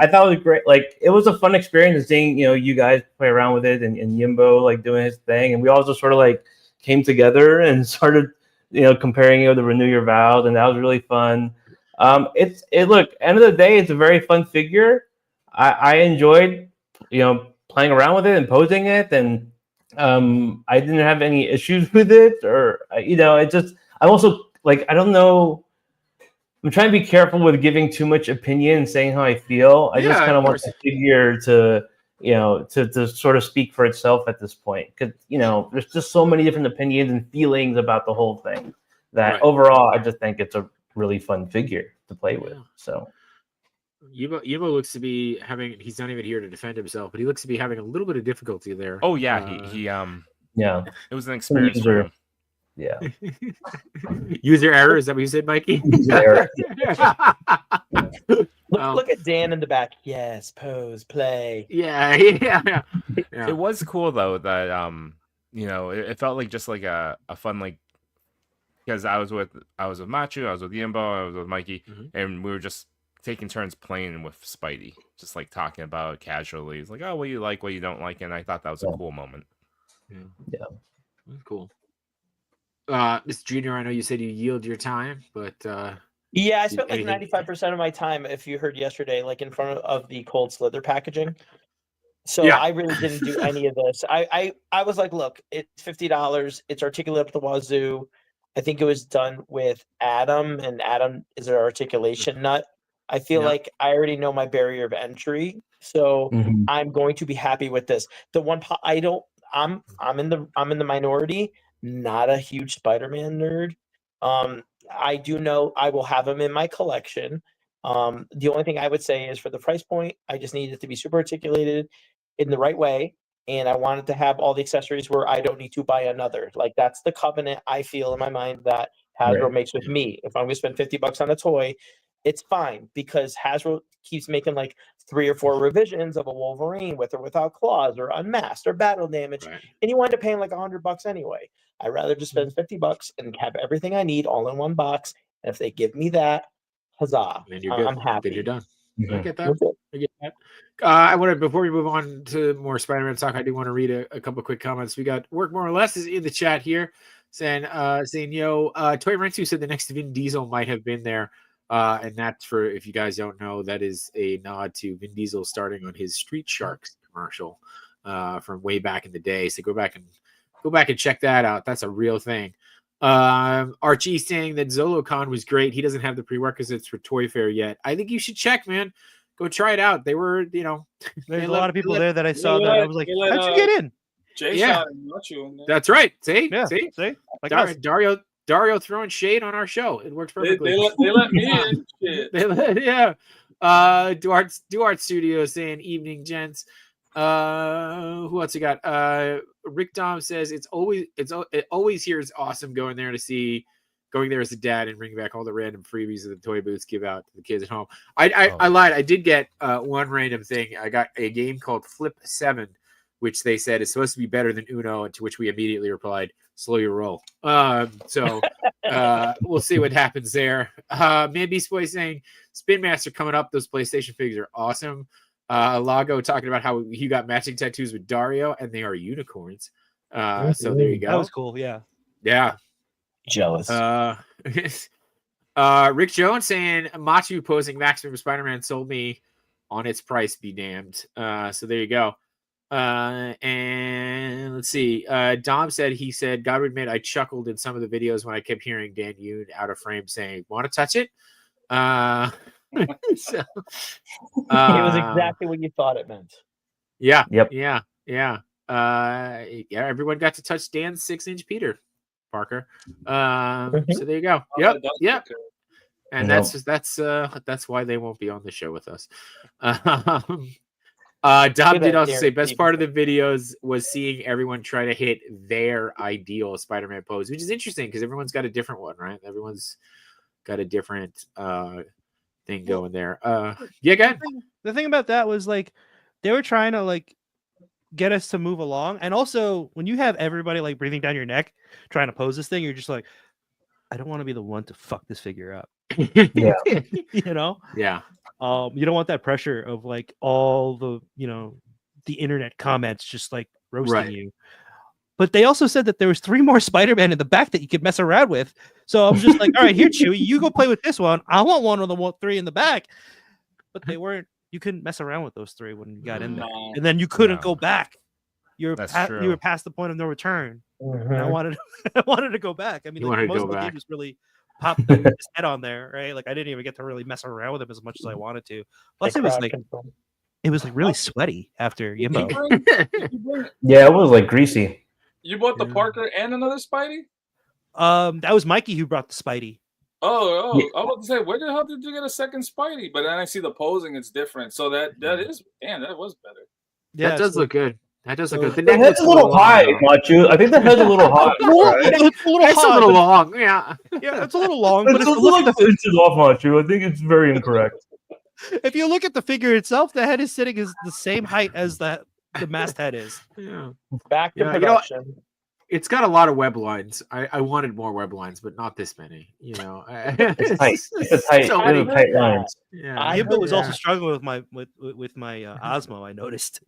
thought it was great. Like, it was a fun experience seeing, you guys play around with it and Yimbo, like, doing his thing. And we all just sort of, like, came together and started, comparing, the Renew Your Vows. And that was really fun. Look, end of the day, it's a very fun figure. I enjoyed, playing around with it and posing it, and I didn't have any issues with it, or it just, I'm also like, I don't know, I'm trying to be careful with giving too much opinion and saying how I feel. I just kind of want the figure to to sort of speak for itself at this point, because there's just so many different opinions and feelings about the whole thing that overall I just think it's a really fun figure to play with. So Yimbo looks to be having, he's not even here to defend himself, but he looks to be having a little bit of difficulty there. Oh yeah, it was an experience for him. Yeah. User error, is that what you said, Mikey? User error. Look at Dan in the back. Yes, pose, play. Yeah. It was cool though that it felt like just like a fun, like, because I was with Machu, I was with Yimbo, I was with Mikey, and we were just taking turns playing with Spidey, just like talking about it casually. It's like, oh, what you like, what you don't like, and I thought that was a cool moment. Yeah, that's cool. Mr. Junior, I know you said you yield your time, but yeah, I spent like 95% of my time, if you heard yesterday, like in front of the cold slither packaging. So I really didn't do any of this. I was like, look, it's $50. It's articulated up the wazoo. I think it was done with Adam, and Adam is an articulation nut. I feel like I already know my barrier of entry, so I'm going to be happy with this. The one I'm in the minority. Not a huge Spider-Man nerd. I do know I will have him in my collection. The only thing I would say is for the price point, I just need it to be super articulated in the right way. And I wanted to have all the accessories where I don't need to buy another. Like, that's the covenant I feel in my mind that Hasbro makes with me. If I'm going to spend $50 on a toy, it's fine, because Hasbro keeps making like 3 or 4 revisions of a Wolverine with or without claws or unmasked or battle damage. And you wind up paying like $100 anyway. I'd rather just spend $50 and have everything I need all in one box. And if they give me that, huzzah. Then you're good. I'm happy. Then you're done. I get that. That's it. I get that. I want to, before we move on to more Spider-Man talk, I do want to read a couple quick comments. We got Work More or Less is in the chat here saying, yo, Toy Rensu said the next Vin Diesel might have been there. And that's for, if you guys don't know, that is a nod to Vin Diesel starting on his Street Sharks commercial from way back in the day. So go back and check that out. That's a real thing. Archie saying that ZoloCon was great. He doesn't have the prerequisites for Toy Fair yet. I think you should check, man. Go try it out. They were, there's a lot of people there that I saw that I was like, how'd you get in? Jay Yeah, not you. that's right. See, Yeah, see, like Dario throwing shade on our show. It works perfectly. They let me in. Shit. Yeah. Duart Studio saying evening, gents. Who else you got? Rick Dom says it always here is awesome going there as a dad and bringing back all the random freebies that the toy booths give out to the kids at home. I lied. I did get one random thing. I got a game called Flip 7, which they said is supposed to be better than Uno, and to which we immediately replied, slow your roll. So we'll see what happens there. Man Beast Boy saying Spin Master coming up. Those PlayStation figures are awesome. Lago talking about how he got matching tattoos with Dario, and they are unicorns. So there you go. That was cool. Yeah. Yeah. Jealous. Rick Jones saying Machu posing Maximum Spider-Man sold me on its price, be damned. So there you go. And let's see. Dom said, God admit I chuckled in some of the videos when I kept hearing Dan Yoon out of frame saying, want to touch it? So, it was exactly what you thought it meant. Yeah. Yep. Yeah. Everyone got to touch Dan's 6-inch Peter Parker. So there you go. Yep. And that's why they won't be on the show with us. Dom did also say best part of the videos was seeing everyone try to hit their ideal Spider-Man pose, which is interesting because everyone's got a different one, right? Everyone's got a different thing going there. Yeah, go ahead. The thing about that was like they were trying to like get us to move along, and also when you have everybody like breathing down your neck trying to pose this thing, you're just like, I don't want to be the one to fuck this figure up. Yeah. Yeah. You don't want that pressure of like all the the internet comments just like roasting you. But they also said that there was 3 more Spider-Man in the back that you could mess around with. So I'm just like, all right, here, Chewie, you go play with this one. I want one of the 3 in the back. But they weren't. You couldn't mess around with those 3 when you got in there, and then you couldn't go back. You were past the point of no return. Mm-hmm. And I wanted to go back. I mean, like, most of the game was really pop his head on there, right? Like I didn't even get to really mess around with him as much as I wanted to. Plus, it was like really sweaty after Yimbo. Yeah, it was like greasy. You bought the Parker and another Spidey? That was Mikey who brought the Spidey. Oh, yeah. I was about to say, where the hell did you get a second Spidey? But then I see the posing; it's different. So that is, that was better. Yeah, that does look good. That does look good. The head's a little high, Machu. I think the head's a little high. It's a little long. Yeah, it's a little long. But it's like inches off, Machu. I think it's very incorrect. If you look at the figure itself, the head is sitting is the same height as the masthead is. Yeah. Back to production. It's got a lot of web lines. I wanted more web lines, but not this many. It's tight. It's tight. So many tight lines. Yeah. Yimbo was also struggling with my Osmo. I noticed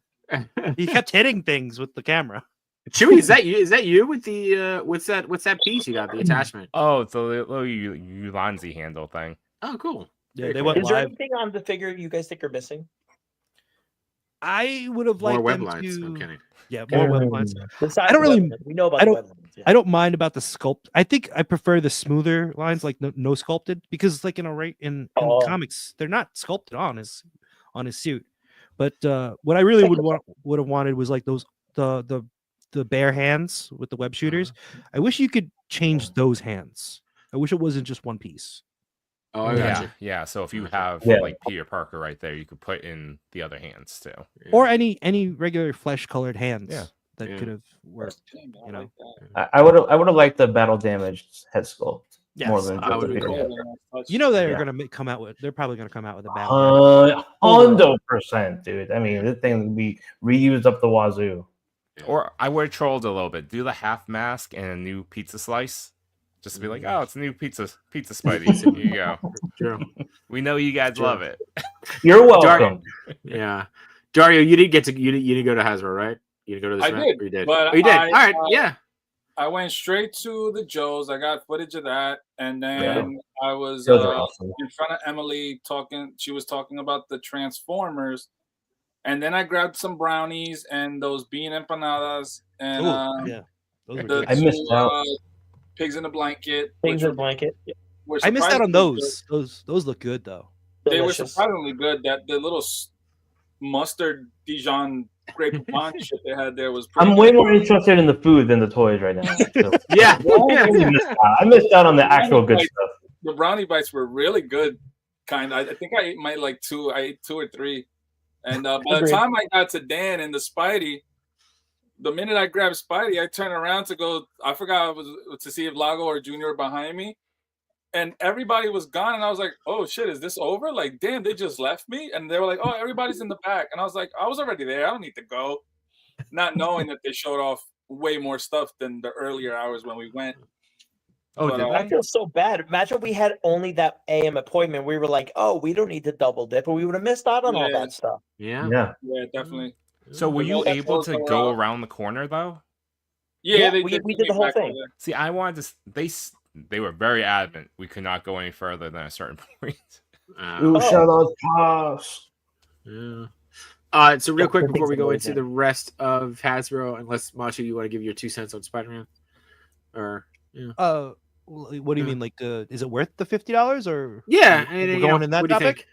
he kept hitting things with the camera. Chewie, is that you? Is that you with the what's that piece you got? The attachment. Oh, it's a little Ulanzi handle thing. Oh, cool. Yeah, they went Is live. there anything on the figure you guys think are missing? I would have liked more web them lines. to. I'm kidding. Yeah, more web lines. I don't really. We know about. I don't mind about the sculpt. I think I prefer the smoother lines, like no sculpted, because like in comics they're not sculpted on his suit. But what I really would have wanted was like those the bare hands with the web shooters. I wish you could change those hands. I wish it wasn't just one piece. Oh, yeah. So if you have like Peter Parker right there, you could put in the other hands too, or any regular flesh-colored hands that could have worked. I would have liked the battle damaged head sculpt more than they're gonna come out with. They're probably gonna come out with a battle. 100%, dude. I mean, this thing would be reused up the wazoo. Or I would have trolled a little bit. Do the half mask and a new pizza slice. Just to be like, oh, it's a new pizza Spidey. Here you go. True. We know you guys love it. You're welcome. Yeah, Dario, you didn't go to Hasbro, right? You didn't go to this event? Did. Or you did. But you did. All right. Yeah. I went straight to the Joes. I got footage of that, and then I was awesome. in front of Emily talking. She was talking about the Transformers, and then I grabbed some brownies and those bean empanadas, and those were good. I missed out. Pigs in a blanket. Pigs in a blanket. I missed out on those. Good. Those look good though. They were surprisingly good. That the little mustard Dijon grape poupon shit they had there was. I'm way more interested in the food than the toys right now. So. Yeah. I missed out on the actual good stuff. The brownie bites were really good. I think I ate my two. I ate 2 or 3, and by the time I got to Dan and the Spidey, the minute I grabbed Spidey, I turned around to go. I forgot to see if Lago or Junior were behind me, and everybody was gone. And I was like, "Oh shit, is this over?" Like, damn, they just left me. And they were like, "Oh, everybody's in the back." And I was like, "I was already there. I don't need to go," not knowing that they showed off way more stuff than the earlier hours when we went. Oh, but, I feel so bad. Imagine we had only that AM appointment. We were like, "Oh, we don't need to double dip," but we would have missed out on all that stuff. Yeah, definitely. So were you able to go around the corner though? Yeah, we did the whole thing. See, I wanted to. They were very adamant we could not go any further than a certain point. Shut us pass. Yeah. So real quick before we go into the rest of Hasbro, unless Masha, you want to give your 2 cents on Spider-Man, or what do you mean? Like, is it worth the $50 or? Yeah, we're going in that topic.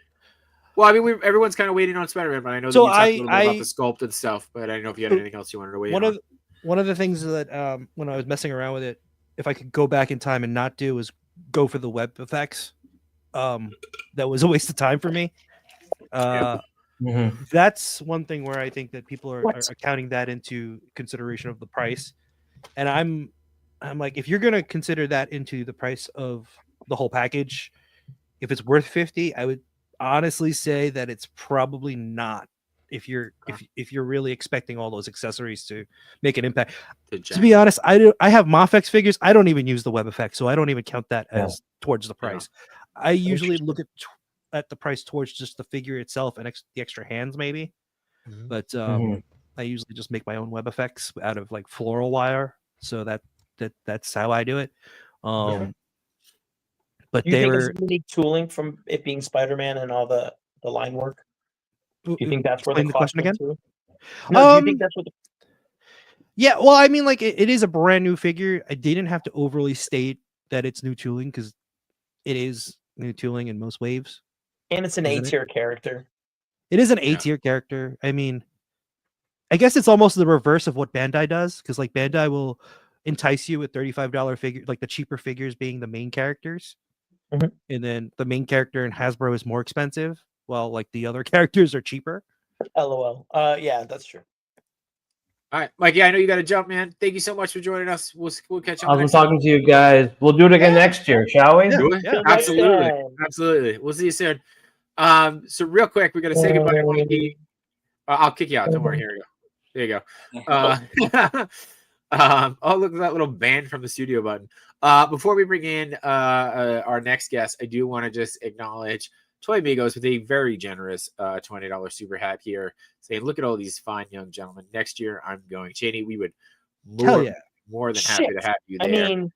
Well, I mean, everyone's kind of waiting on Spider-Man, but I know that you talked a little bit about the sculpt and stuff. But I don't know if you had anything else you wanted to weigh in on. One of the things that when I was messing around with it, if I could go back in time and not do, was go for the web effects. That was a waste of time for me. That's one thing where I think that people are accounting that into consideration of the price, and I'm like, if you're gonna consider that into the price of the whole package, if it's worth $50, I would honestly say that it's probably not. If you're really expecting all those accessories to make an impact. To be honest, I have Mafex figures. I don't even use the web effect, so I don't even count that as towards the price. I usually look at the price towards just the figure itself and the extra hands maybe. But I usually just make my own web effects out of like floral wire, so that's how I do it. But they were unique tooling from it being Spider-Man and all the line work. Do you think that's where the question again? No, do you think that's what? Yeah, well, I mean, like it is a brand new figure. I didn't have to overly state that it's new tooling because it is new tooling in most waves. And it's an A-tier character. It is an A-tier character. I mean, I guess it's almost the reverse of what Bandai does, because like Bandai will entice you with $35 figures, like the cheaper figures being the main characters, and then the main character in Hasbro is more expensive, while like the other characters are cheaper. LOL. Yeah, that's true. All right, Mikey, I know you got to jump, man. Thank you so much for joining us. We'll catch up. Awesome talking to you guys. We'll do it again next year, shall we? Yeah, absolutely. We'll see you soon. So real quick, we got to say goodbye to Mikey. I'll kick you out. Don't worry. Here we go. There you go. Oh, look at that little band from the studio button. Before we bring in our next guest, I do want to just acknowledge Toy Amigos with a very generous $20 super hat here, saying, look at all these fine young gentlemen. Next year, I'm going. Cheney, we would more than happy to have you there. I mean,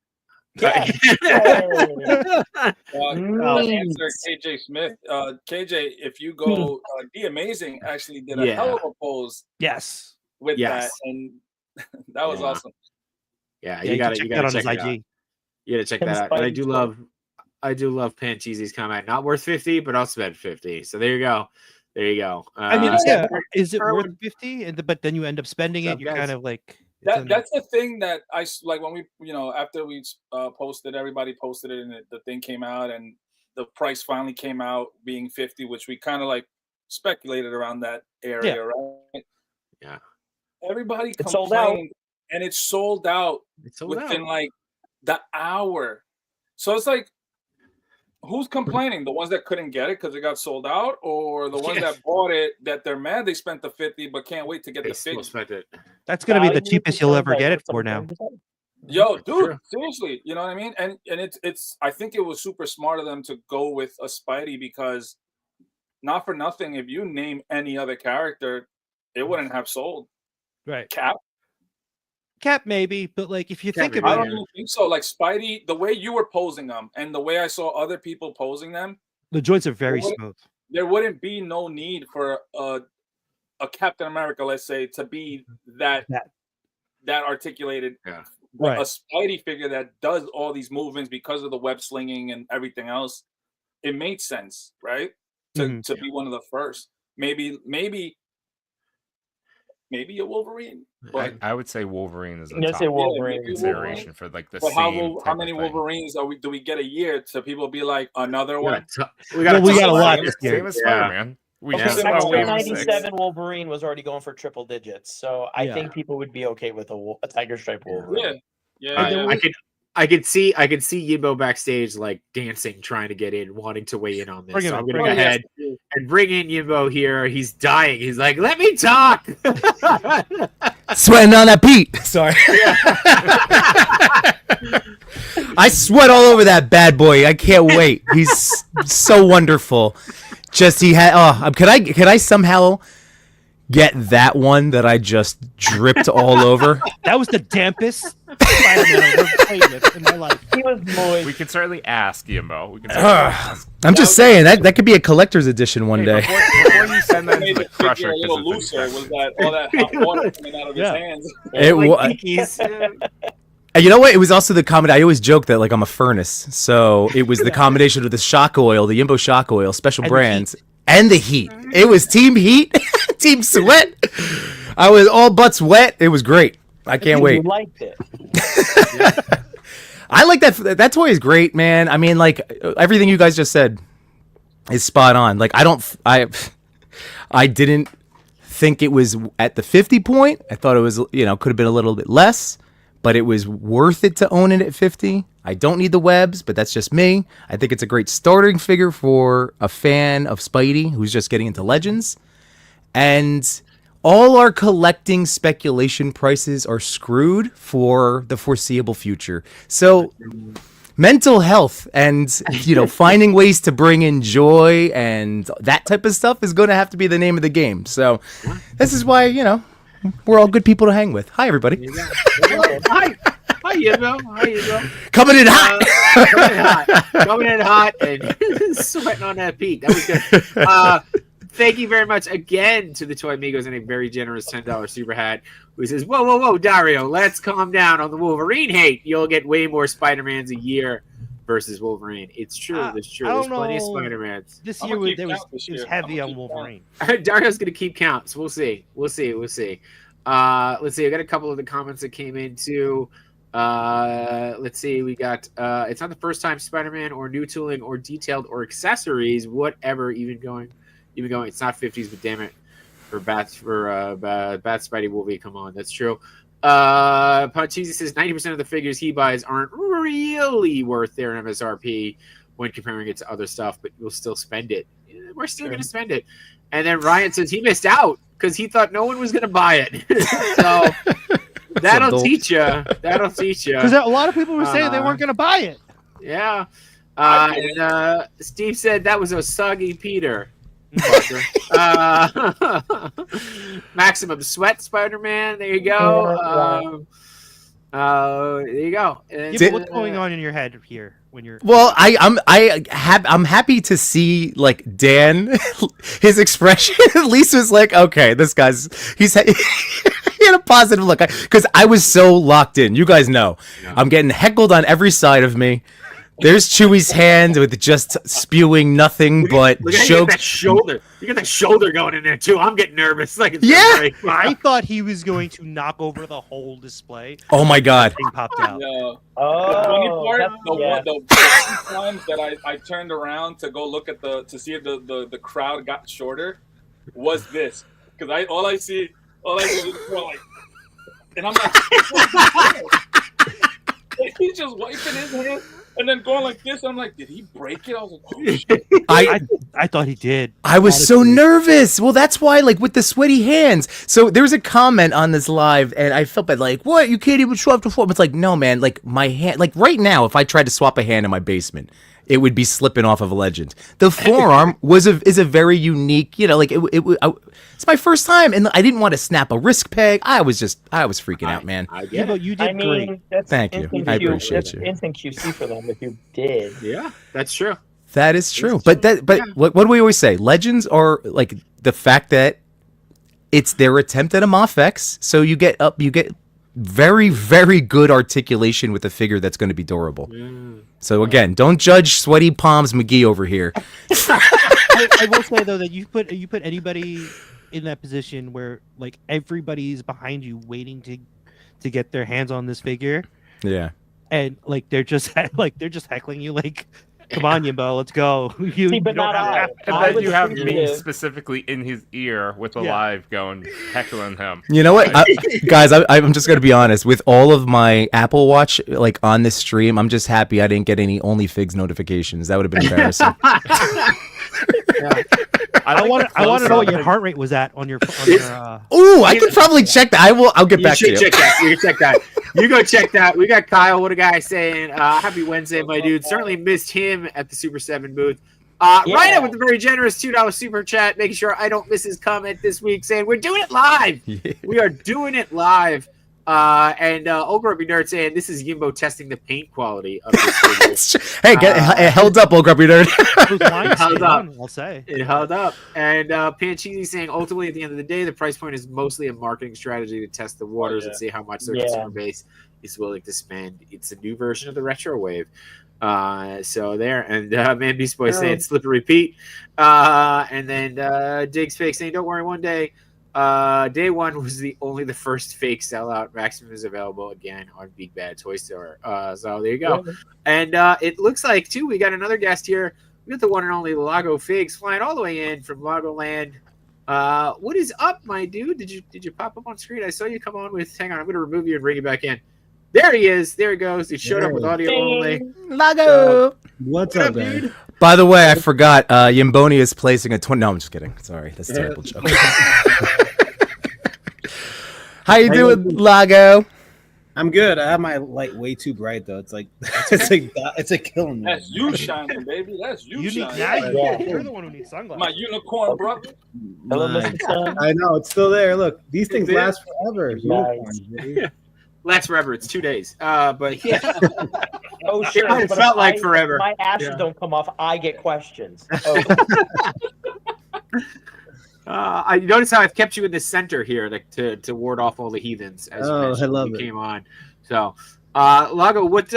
answer KJ Smith. KJ, if you go, The Amazing actually did a hell of a pose. Yes. With that, and that was awesome. Yeah, you got to check that out. You got to check that out. And I do love Pancheesy's comment. Not worth 50, but I'll spend 50. So there you go. I mean, is it worth 50? But then you end up spending it. You're kind of like that's the thing that I like when we, after we posted, everybody posted it, and the thing came out, and the price finally came out being 50, which we kind of like speculated around that area, right? Yeah. Everybody complained, sold out, and it's sold out within like the hour. So it's like, who's complaining? The ones that couldn't get it because it got sold out, or the ones that bought it that they're mad they spent the 50 but can't wait to get the figure? That's going to be the cheapest you'll ever get it for now. Yo, dude, seriously, you know what I mean? And it's I think it was super smart of them to go with a Spidey because not for nothing, if you name any other character, it wouldn't have sold. Right. Cap maybe, but like if you Cap think maybe, about I it, don't even think so. Like Spidey, the way you were posing them and the way I saw other people posing them, the joints are very smooth. There wouldn't be no need for a Captain America, let's say, to be that articulated. Yeah. Right. A Spidey figure that does all these movements because of the web slinging and everything else, it made sense, right? To be one of the first. Maybe a Wolverine. But I would say Wolverine is a Let's top say Wolverine. consideration for like the but same. how many Wolverines do we get a year to people be like another one? We got a lot this year. Same as Spider-Man. We Okay, just so saw Wave 97 Wolverine was already going for triple digits, so I think people would be okay with a tiger stripe Wolverine. Yeah. I could see Yimbo backstage like dancing, trying to get in, wanting to weigh in on this. So I'm gonna go ahead and bring in Yimbo here. He's dying. He's like, let me talk. Sweating on that Pete. Sorry. I sweat all over that bad boy. I can't wait. He's so wonderful. Just he had. Could I somehow get that one that I just dripped all over? That was the dampest Spider-Man I've ever played with in my life. He was moist. We can certainly ask Yimbo. We can certainly ask. I'm just saying that could be a collector's edition one day. Before you send them to Made the the crusher, figure a little looser. Was that all that hot water coming out of his hands? You know what? It was also the combination. I always joke that like I'm a furnace, so it was the combination of the shock oil, the Yimbo shock oil, special brands, and the heat. It was team heat, team sweat. I was all butts wet. It was great. I can't wait. You liked it. I like that. That toy is great, man. I mean, like everything you guys just said is spot on. Like I didn't think it was at the 50 point. I thought it was, could have been a little bit less, but it was worth it to own it at 50. I don't need the webs, but that's just me. I think it's a great starting figure for a fan of Spidey who's just getting into Legends. And all our collecting speculation prices are screwed for the foreseeable future. So mental health and, finding ways to bring in joy and that type of stuff is going to have to be the name of the game. So this is why, we're all good people to hang with. Hi, everybody. Hi, Yimbo. How you doing? Coming in hot. Coming in hot and sweating on that Pete. That was good. Thank you very much again to the Toy Amigos and a very generous $10 super hat who says, whoa, Dario, let's calm down on the Wolverine hate. You'll get way more Spider-Mans a year versus Wolverine. It's true. It's true. There's plenty of Spider-Mans. This year it was heavy on Wolverine. Dario's going to keep count, so we'll see. Let's see. I got a couple of the comments that came in too. Let's see. We got it's not the first time Spider-Man or new tooling or detailed or accessories, whatever, even going. It's not 50s, but damn it, Bat Spidey Wolverine. Come on, that's true. Pacheesi says 90% of the figures he buys aren't really worth their MSRP when comparing it to other stuff, but we'll still spend it. We're still going to spend it. And then Ryan says he missed out because he thought no one was going to buy it. So that'll teach you. Because a lot of people were saying they weren't going to buy it. Yeah. And Steve said that was a soggy Peter. Maximum Sweat Spider-Man. There you go. There you go. What's going on in your head here when you're? Well, I'm happy to see like Dan, his expression at least was like, okay, this guy's he had a positive look because I was so locked in. You guys know, I'm getting heckled on every side of me. There's Chewie's hand with just spewing nothing but jokes. You got that shoulder going in there too. I'm getting nervous. I thought he was going to knock over the whole display. Oh my god! Thing popped out. Yeah. The funny part, the times that I turned around to go look at to see if the crowd got shorter was this, because all I see is like, and I'm like, he's just wiping his hand. and then going like this. I'm like, did he break it? I was like, oh shit. I thought he did. I was so nervous. Well, that's why, like, with the sweaty hands. So there was a comment on this live, and I felt bad, like, what? You can't even swap the form. It's like, no, man. Like, my hand, like, right now, if I tried to swap a hand in my basement, it would be slipping off of a Legend. The forearm is a very unique, like, it's my first time, and I didn't want to snap a wrist peg. I was freaking out, man. I get it. You did great. Thank you. I appreciate you. Instant QC for them if you did. Yeah, that's true. That is true. But what do we always say? Legends are like the fact that it's their attempt at a Mafex, so you get very, very good articulation with a figure that's going to be durable. So again, don't judge sweaty palms McGee over here. I will say though that you put anybody in that position where like everybody's behind you waiting to get their hands on this figure. Yeah. And like they're just heckling you like, come on, Yimbo, let's go. But not I. And then you have me specifically in his ear with a live going, heckling him. You know what, guys? I'm just gonna be honest. With all of my Apple Watch like on this stream, I'm just happy I didn't get any OnlyFigs notifications. That would have been embarrassing. I want to know what your heart rate was at on your. Ooh, I can probably check that. I'll get back to you. Check that. You can check that. You go check that. We got Kyle. What a guy saying. Happy Wednesday, my dude. Certainly missed him at the Super 7 booth. Rhino with the very generous $2 super chat, making sure I don't miss his comment this week, saying we're doing it live. Yeah. We are doing it live. And Old Grumpy Nerd saying this is Yimbo testing the paint quality of this video. Hey, it held up, Old Grumpy Nerd. It held up. I'll say it held up. And Pancheezy saying ultimately at the end of the day, the price point is mostly a marketing strategy to test the waters and see how much their consumer base is willing to spend. It's a new version of the retro wave. So there, and Man Beast Boy saying slippery Pete. And then Diggs Fake saying, don't worry, one day. Day one was only the first fake sellout. Maximum is available again on Big Bad Toy Store. So there you go. And it looks like too we got another guest here. We got the one and only Lago Figs flying all the way in from Lago Land. What is up, my dude? Did you pop up on screen? I saw you come on with. Hang on, I'm gonna remove you and bring you back in. There he is. There he goes. He showed up with audio only. Lago. What's up, dude? By the way, I forgot. Yimboni is placing a 20. No, I'm just kidding. Sorry, that's a terrible joke. How you doing, Lago? I'm good. I have my light way too bright though. It's like killing me. That's you shining, baby. That's you shining. You're the one who needs sunglasses. My unicorn, bro. I know it's still there. Look, these things last forever. Unicorns, lasts forever. It's 2 days. But yeah. Oh sure. It felt like forever. My ashes don't come off. I get questions. I notice how I've kept you in the center here to ward off all the heathens as I love it. Came on. So, Lago, what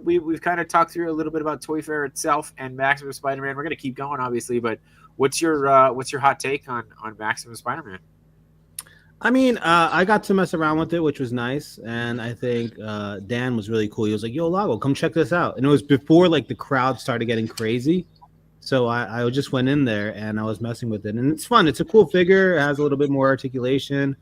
we've kind of talked through a little bit about Toy Fair itself and Maximum Spider-Man. We're gonna keep going, obviously, but what's your hot take on Maximum Spider-Man? I mean, I got to mess around with it, which was nice, and I think Dan was really cool. He was like, "Yo, Lago, come check this out," and it was before like the crowd started getting crazy. So I just went in there and I was messing with it, and it's fun. It's a cool figure. It has a little bit more articulation.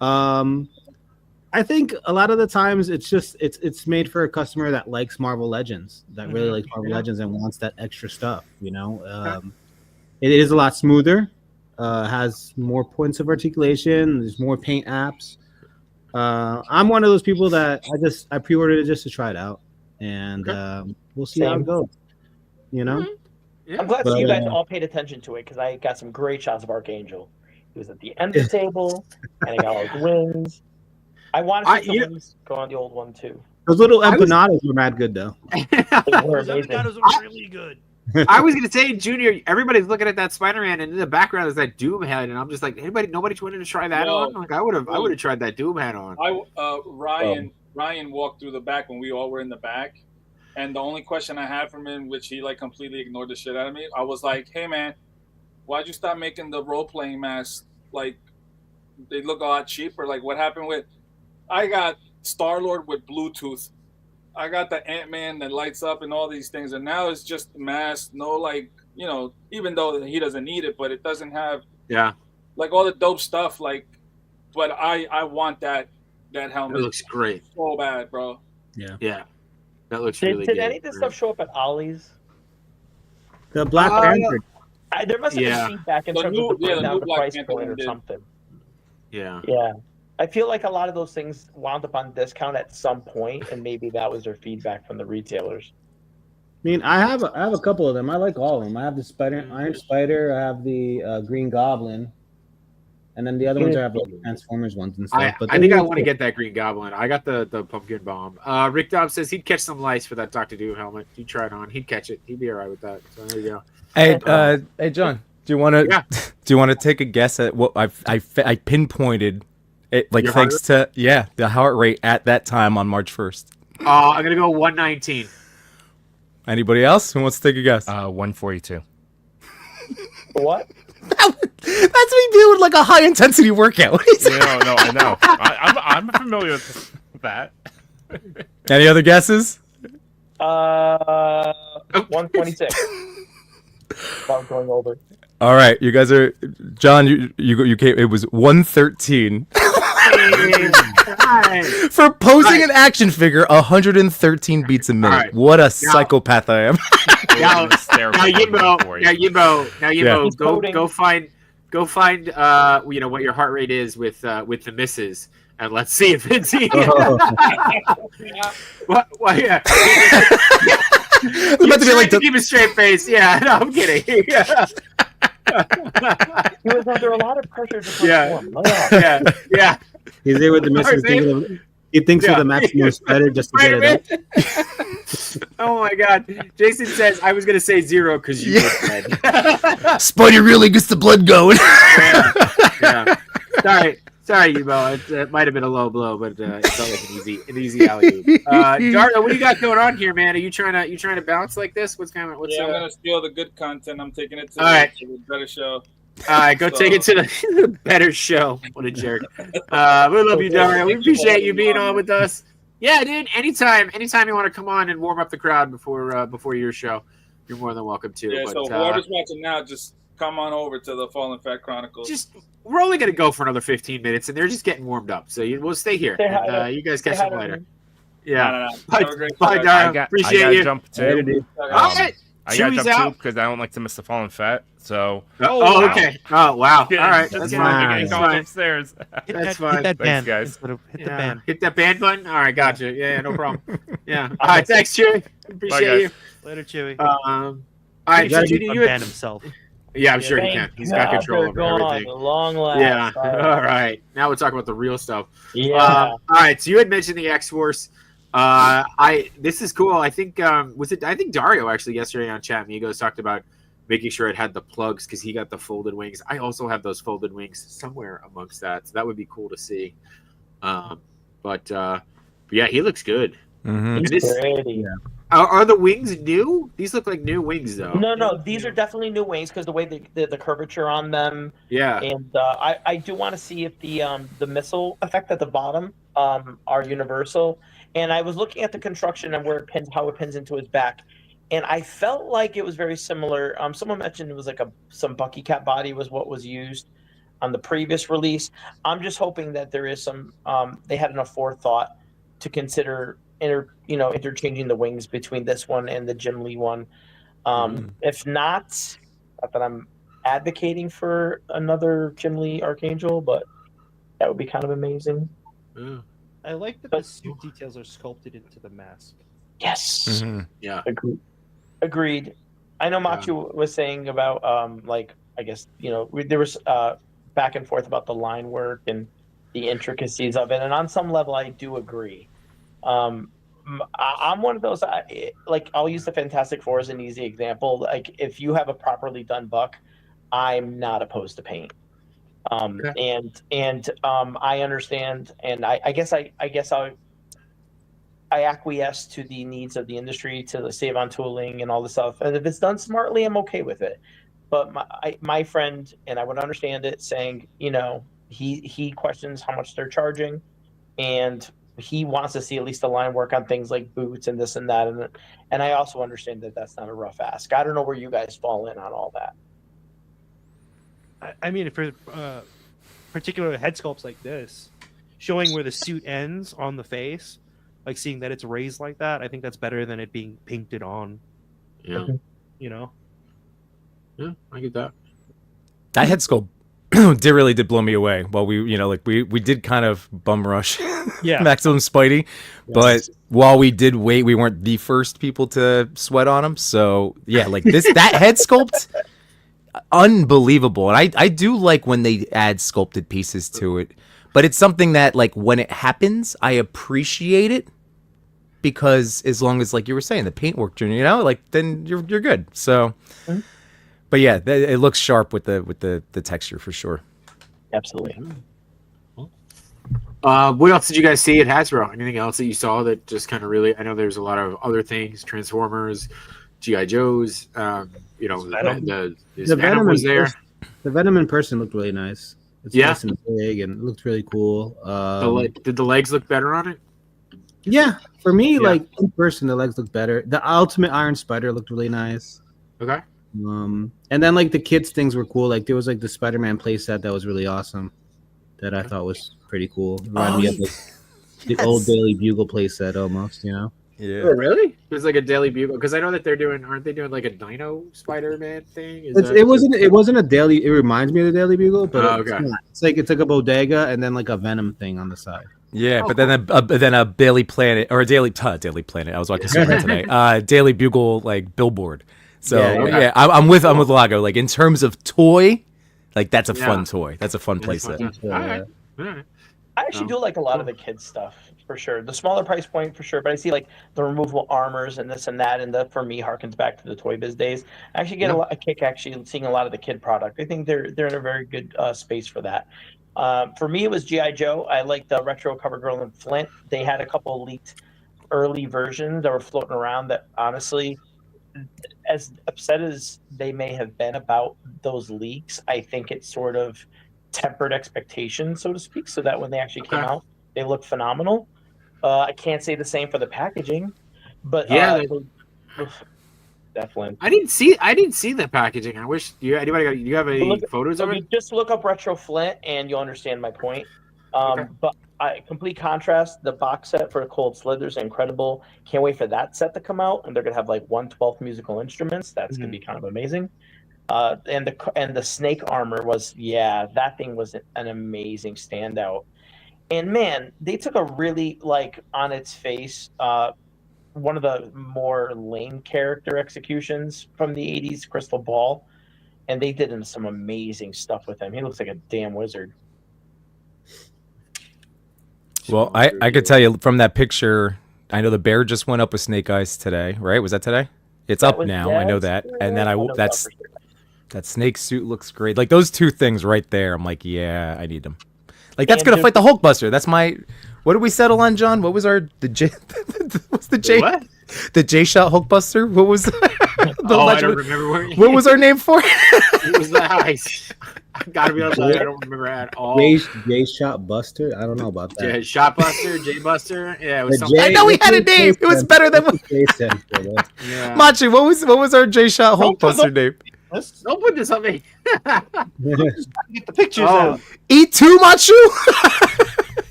I think a lot of the times it's made for a customer that likes Marvel Legends, that really likes Marvel Legends and wants that extra stuff. It is a lot smoother. Has more points of articulation. There's more paint apps. I'm one of those people that I pre-ordered it just to try it out, and we'll see how it goes. Yeah. I'm glad that you guys all paid attention to it because I got some great shots of Archangel. He was at the end of the table, and he got all his wings. I want to see the wings go on the old one too. Those little empanadas were mad good though. Those empanadas were really good. I was gonna say, Junior, everybody's looking at that Spider-Man, and in the background is that Doom head, and I'm just like, nobody's wanted to try that on. Like I would have tried that Doom head on. Ryan walked through the back when we all were in the back. And the only question I had from him, which he like completely ignored the shit out of me, I was like, "Hey man, why'd you stop making the role playing masks? Like, they look a lot cheaper. Like, what happened with? I got Star-Lord with Bluetooth. I got the Ant-Man that lights up and all these things, and now it's just mask. No, like even though he doesn't need it, but it doesn't have like all the dope stuff. Like, but I want that helmet. It looks great. So bad, bro. Yeah. That looks really good. Did any of this stuff show up at Ollie's? The Black Panther. There must have been feedback in terms of the price point or something. Yeah. Yeah. I feel like a lot of those things wound up on discount at some point, and maybe that was their feedback from the retailers. I mean, I have a couple of them. I like all of them. I have the Iron Spider. I have the Green Goblin, and then the other ones I have like Transformers ones and stuff. I think I want to get that Green Goblin. I got the pumpkin bomb. Rick Dobb says he'd catch some lice for that Doctor Doom helmet. He'd try it on. He'd catch it. He'd be all right with that. So there you go. Hey, John, do you want to take a guess at what I pinpointed it, like, thanks to the heart rate at that time on March 1st? I'm gonna go 119. Anybody else who wants to take a guess? 142. What? That's me doing like a high intensity workout. No, I know. I'm familiar with that. Any other guesses? 126. I'm going over. All right, you guys are John. You came. It was 113. For posing an action figure, 113 beats a minute. Right. What a psychopath I am. Now, Yimbo, go find what your heart rate is with the misses, and let's see if it's what? Yeah. You trying to keep a straight face. Yeah, no, I'm kidding. He was under a lot of pressure to perform. Yeah. He's there with the misses. He thinks with the maximum spreader just to get it up. Oh my God! Jason says I was gonna say 0 because you said. Spuddy really gets the blood going. Yeah. Sorry, Yubo. It might have been a low blow, but it felt like an easy alley-oop. Dario, what do you got going on here, man? Are you trying to bounce like this? What's going on? I'm gonna steal the good content. I'm taking it to the better show. All right, go take it to the better show. What a jerk. We love you, Dario. We appreciate you being on with us. Yeah, dude. Anytime you want to come on and warm up the crowd before your show, you're more than welcome to. Yeah. So whoever's watching now, just come on over to the Fallen Fat Chronicles. We're only going to go for another 15 minutes, and they're just getting warmed up. So we'll stay here. And, you guys catch them later. Yeah. No. Bye, Dario. Appreciate you. Jump too. All right. I got to jump too because I don't like to miss the Fallen Fat. So. Okay. Oh, wow. All right. That's fine. Upstairs. That's fine. Hit that band, guys. Hit the band. Hit that band button. All right, gotcha. Yeah, no problem. Yeah. All right, thanks, Chewy. Appreciate you. Later, Chewy. All right, so you ban himself. Yeah, I'm sure he can. He's got control over everything. Long last. Yeah. All right. Now we'll talk about the real stuff. Yeah. All right. So you had mentioned the X-Force. This is cool. I think I think Dario actually yesterday on Chat Amigos talked about making sure it had the plugs because he got the folded wings. I also have those folded wings somewhere amongst that, so that would be cool to see. But yeah, he looks good. Mm-hmm. He's pretty. Are the wings new? These look like new wings, though. No, these are definitely new wings because the way the curvature on them. Yeah. And I do want to see if the missile effect at the bottom are universal. And I was looking at the construction and how it pins into his back, and I felt like it was very similar. Someone mentioned it was like some Bucky Cat body was what was used on the previous release. I'm just hoping that there is some. They had enough forethought to consider interchanging the wings between this one and the Jim Lee one. If not that I'm advocating for another Jim Lee Archangel, but that would be kind of amazing. Yeah. I like that the suit details are sculpted into the mask. Yes. Mm-hmm. Yeah. Agreed. I know Machu was saying about I guess there was back and forth about the line work and the intricacies of it, and on some level I do agree. I'm one of those. I'll use the Fantastic Four as an easy example. Like if you have a properly done buck, I'm not opposed to paint. And I understand, and I guess I acquiesce to the needs of the industry to save on tooling and all this stuff. And if it's done smartly, I'm okay with it. But my friend, and I would understand it, saying he questions how much they're charging, and he wants to see at least the line work on things like boots and this and that, and I also understand that that's not a rough ask. I don't know where you guys fall in on all that. I mean, for particular head sculpts like this, showing where the suit ends on the face, like seeing that it's raised like that. I think that's better than it being painted on. Yeah. You know. Yeah, I get that. That head sculpt did blow me away. While we did kind of bum rush Maximum Spidey, but while we did wait, we weren't the first people to sweat on him. So yeah, like that head sculpt, unbelievable. And I do like when they add sculpted pieces to it, but it's something that like when it happens, I appreciate it because as long as like you were saying the paintwork journey, like then you're good. So. Mm-hmm. But yeah, it looks sharp with the texture for sure. Absolutely. What else did you guys see at Hasbro? Anything else that you saw that just kind of really? I know there's a lot of other things: Transformers, GI Joes. The Venom was there. The Venom in person looked really nice. It's nice and big, and it looked really cool. Did the legs look better on it? Yeah, for me, like in person, the legs look better. The Ultimate Iron Spider looked really nice. Okay. And then like the kids things were cool. Like there was like the Spider-Man playset that was really awesome. That I thought was pretty cool. Reminded me of the old Daily Bugle playset almost. Yeah. Oh, really? It was like a Daily Bugle because I know that aren't they doing like a Dino Spider-Man thing? It wasn't a Daily. It reminds me of the Daily Bugle, but it's not. It's like a bodega and then like a Venom thing on the side. Yeah, but then a Daily Planet or a Daily Planet. I was watching Superman today. Daily Bugle like billboard. So I'm with Lago. Like in terms of toy, like that's a fun toy. That's a fun playset. All right. I actually do like a lot of the kids stuff for sure. The smaller price point for sure, but I see like the removable armors and this and that, and that for me harkens back to the Toy Biz days. I actually get a kick actually seeing a lot of the kid product. I think they're in a very good space for that. For me, it was GI Joe. I like the retro cover girl and Flint. They had a couple leaked early versions that were floating around that honestly. As upset as they may have been about those leaks, I think it sort of tempered expectations, so to speak, so that when they actually came out, they looked phenomenal. I can't say the same for the packaging, but definitely. I didn't see the packaging. I wish you have any photos of it? Just look up Retro Flint and you'll understand my point. But complete contrast, the box set for Cold Slithers incredible. Can't wait for that set to come out, and they're gonna have like 1/12 musical instruments. That's gonna be kind of amazing. And the snake armor was that thing was an amazing standout. And man, they took a really like on its face one of the more lame character executions from the 80s, Crystal Ball, and they did some amazing stuff with him. He looks like a damn wizard. Well, I could tell you from that picture, I know the bear just went up with Snake Eyes today, right? Was that today? It's up now. I know that. And then that snake suit looks great. Like those two things right there. I'm like, yeah, I need them. Like that's going to fight the Hulkbuster. That's my, what did we settle on, John? What was the J Shot Hulkbuster? What was I don't remember what was our name for? It was the ice. I gotta be honest, I don't remember at all. J Shot Buster? I don't know about that. Yeah, Shot Buster, J Buster. Yeah, it was something. I know we had a name. It was better than Machi. What was our J Shot Hulkbuster name? Don't put this on me. Get the pictures out. E2 Machu.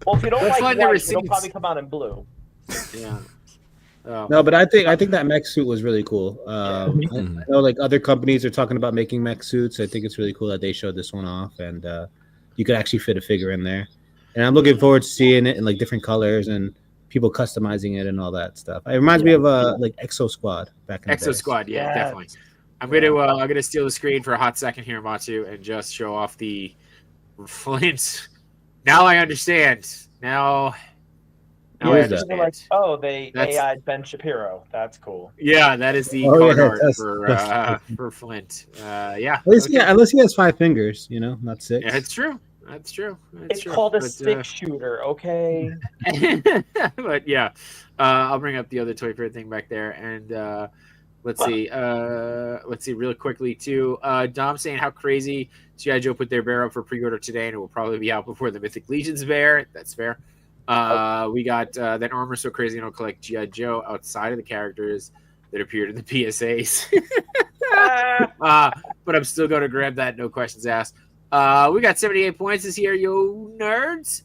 Well, if you don't like white, it'll probably come out in blue. Yeah. Oh. No, but I think that mech suit was really cool. I know like other companies are talking about making mech suits. I think it's really cool that they showed this one off, and you could actually fit a figure in there. And I'm looking forward to seeing it in like different colors and people customizing it and all that stuff. It reminds me of like Exo Squad back in the day. Squad, definitely. I'm gonna steal the screen for a hot second here, Matsu, and just show off the Flint. Now I understand. Now I understand. Like, that's AI Ben Shapiro. That's cool. Yeah, that is the card art for Flint. Unless he has 5 fingers, not 6. Yeah, it's true. That's true. It's called a stick shooter, okay? But yeah, I'll bring up the other Toy Fair thing back there, and let's see real quickly too. Dom saying how crazy G.I. Joe put their bear up for pre-order today, and it will probably be out before the Mythic Legions bear. That's fair. We got that armor so crazy it'll collect G.I. Joe outside of the characters that appeared in the PSAs. But I'm still going to grab that, no questions asked. We got 78 points this year, yo nerds.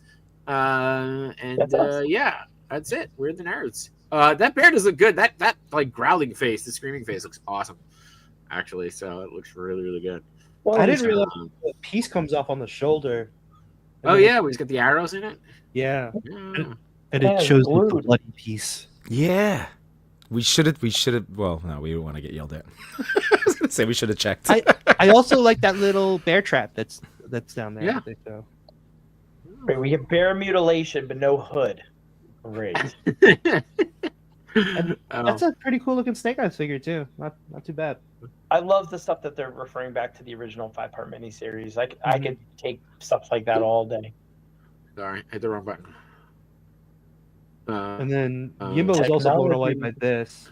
That's it. We're the nerds. That bear does look good. That like growling face, the screaming face looks awesome. Actually, so it looks really, really good. Well, I didn't realize the piece comes off on the shoulder. Oh yeah, he's got the arrows in it. Yeah. Yeah. And it shows the bloody piece. Yeah. We should have. Well, no, we don't want to get yelled at. I was gonna say we should have checked. I also like that little bear trap that's down there. Yeah. Wait, we have bear mutilation, but no hood. Great. That's a pretty cool looking Snake Eyes figure too. Not too bad. I love the stuff that they're referring back to the original 5-part miniseries. I could take stuff like that all day. Sorry, I hit the wrong button. And then Yimbo was also blown away by this.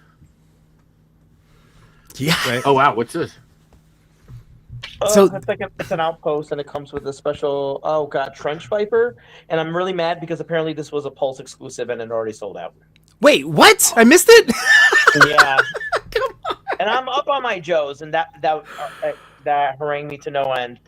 Yeah. Right? Oh wow, what's this? So it's an outpost, and it comes with a special trench viper. And I'm really mad because apparently this was a Pulse exclusive and it already sold out. Wait, what? I missed it. Yeah. And I'm up on my Joes, and that harangued me to no end.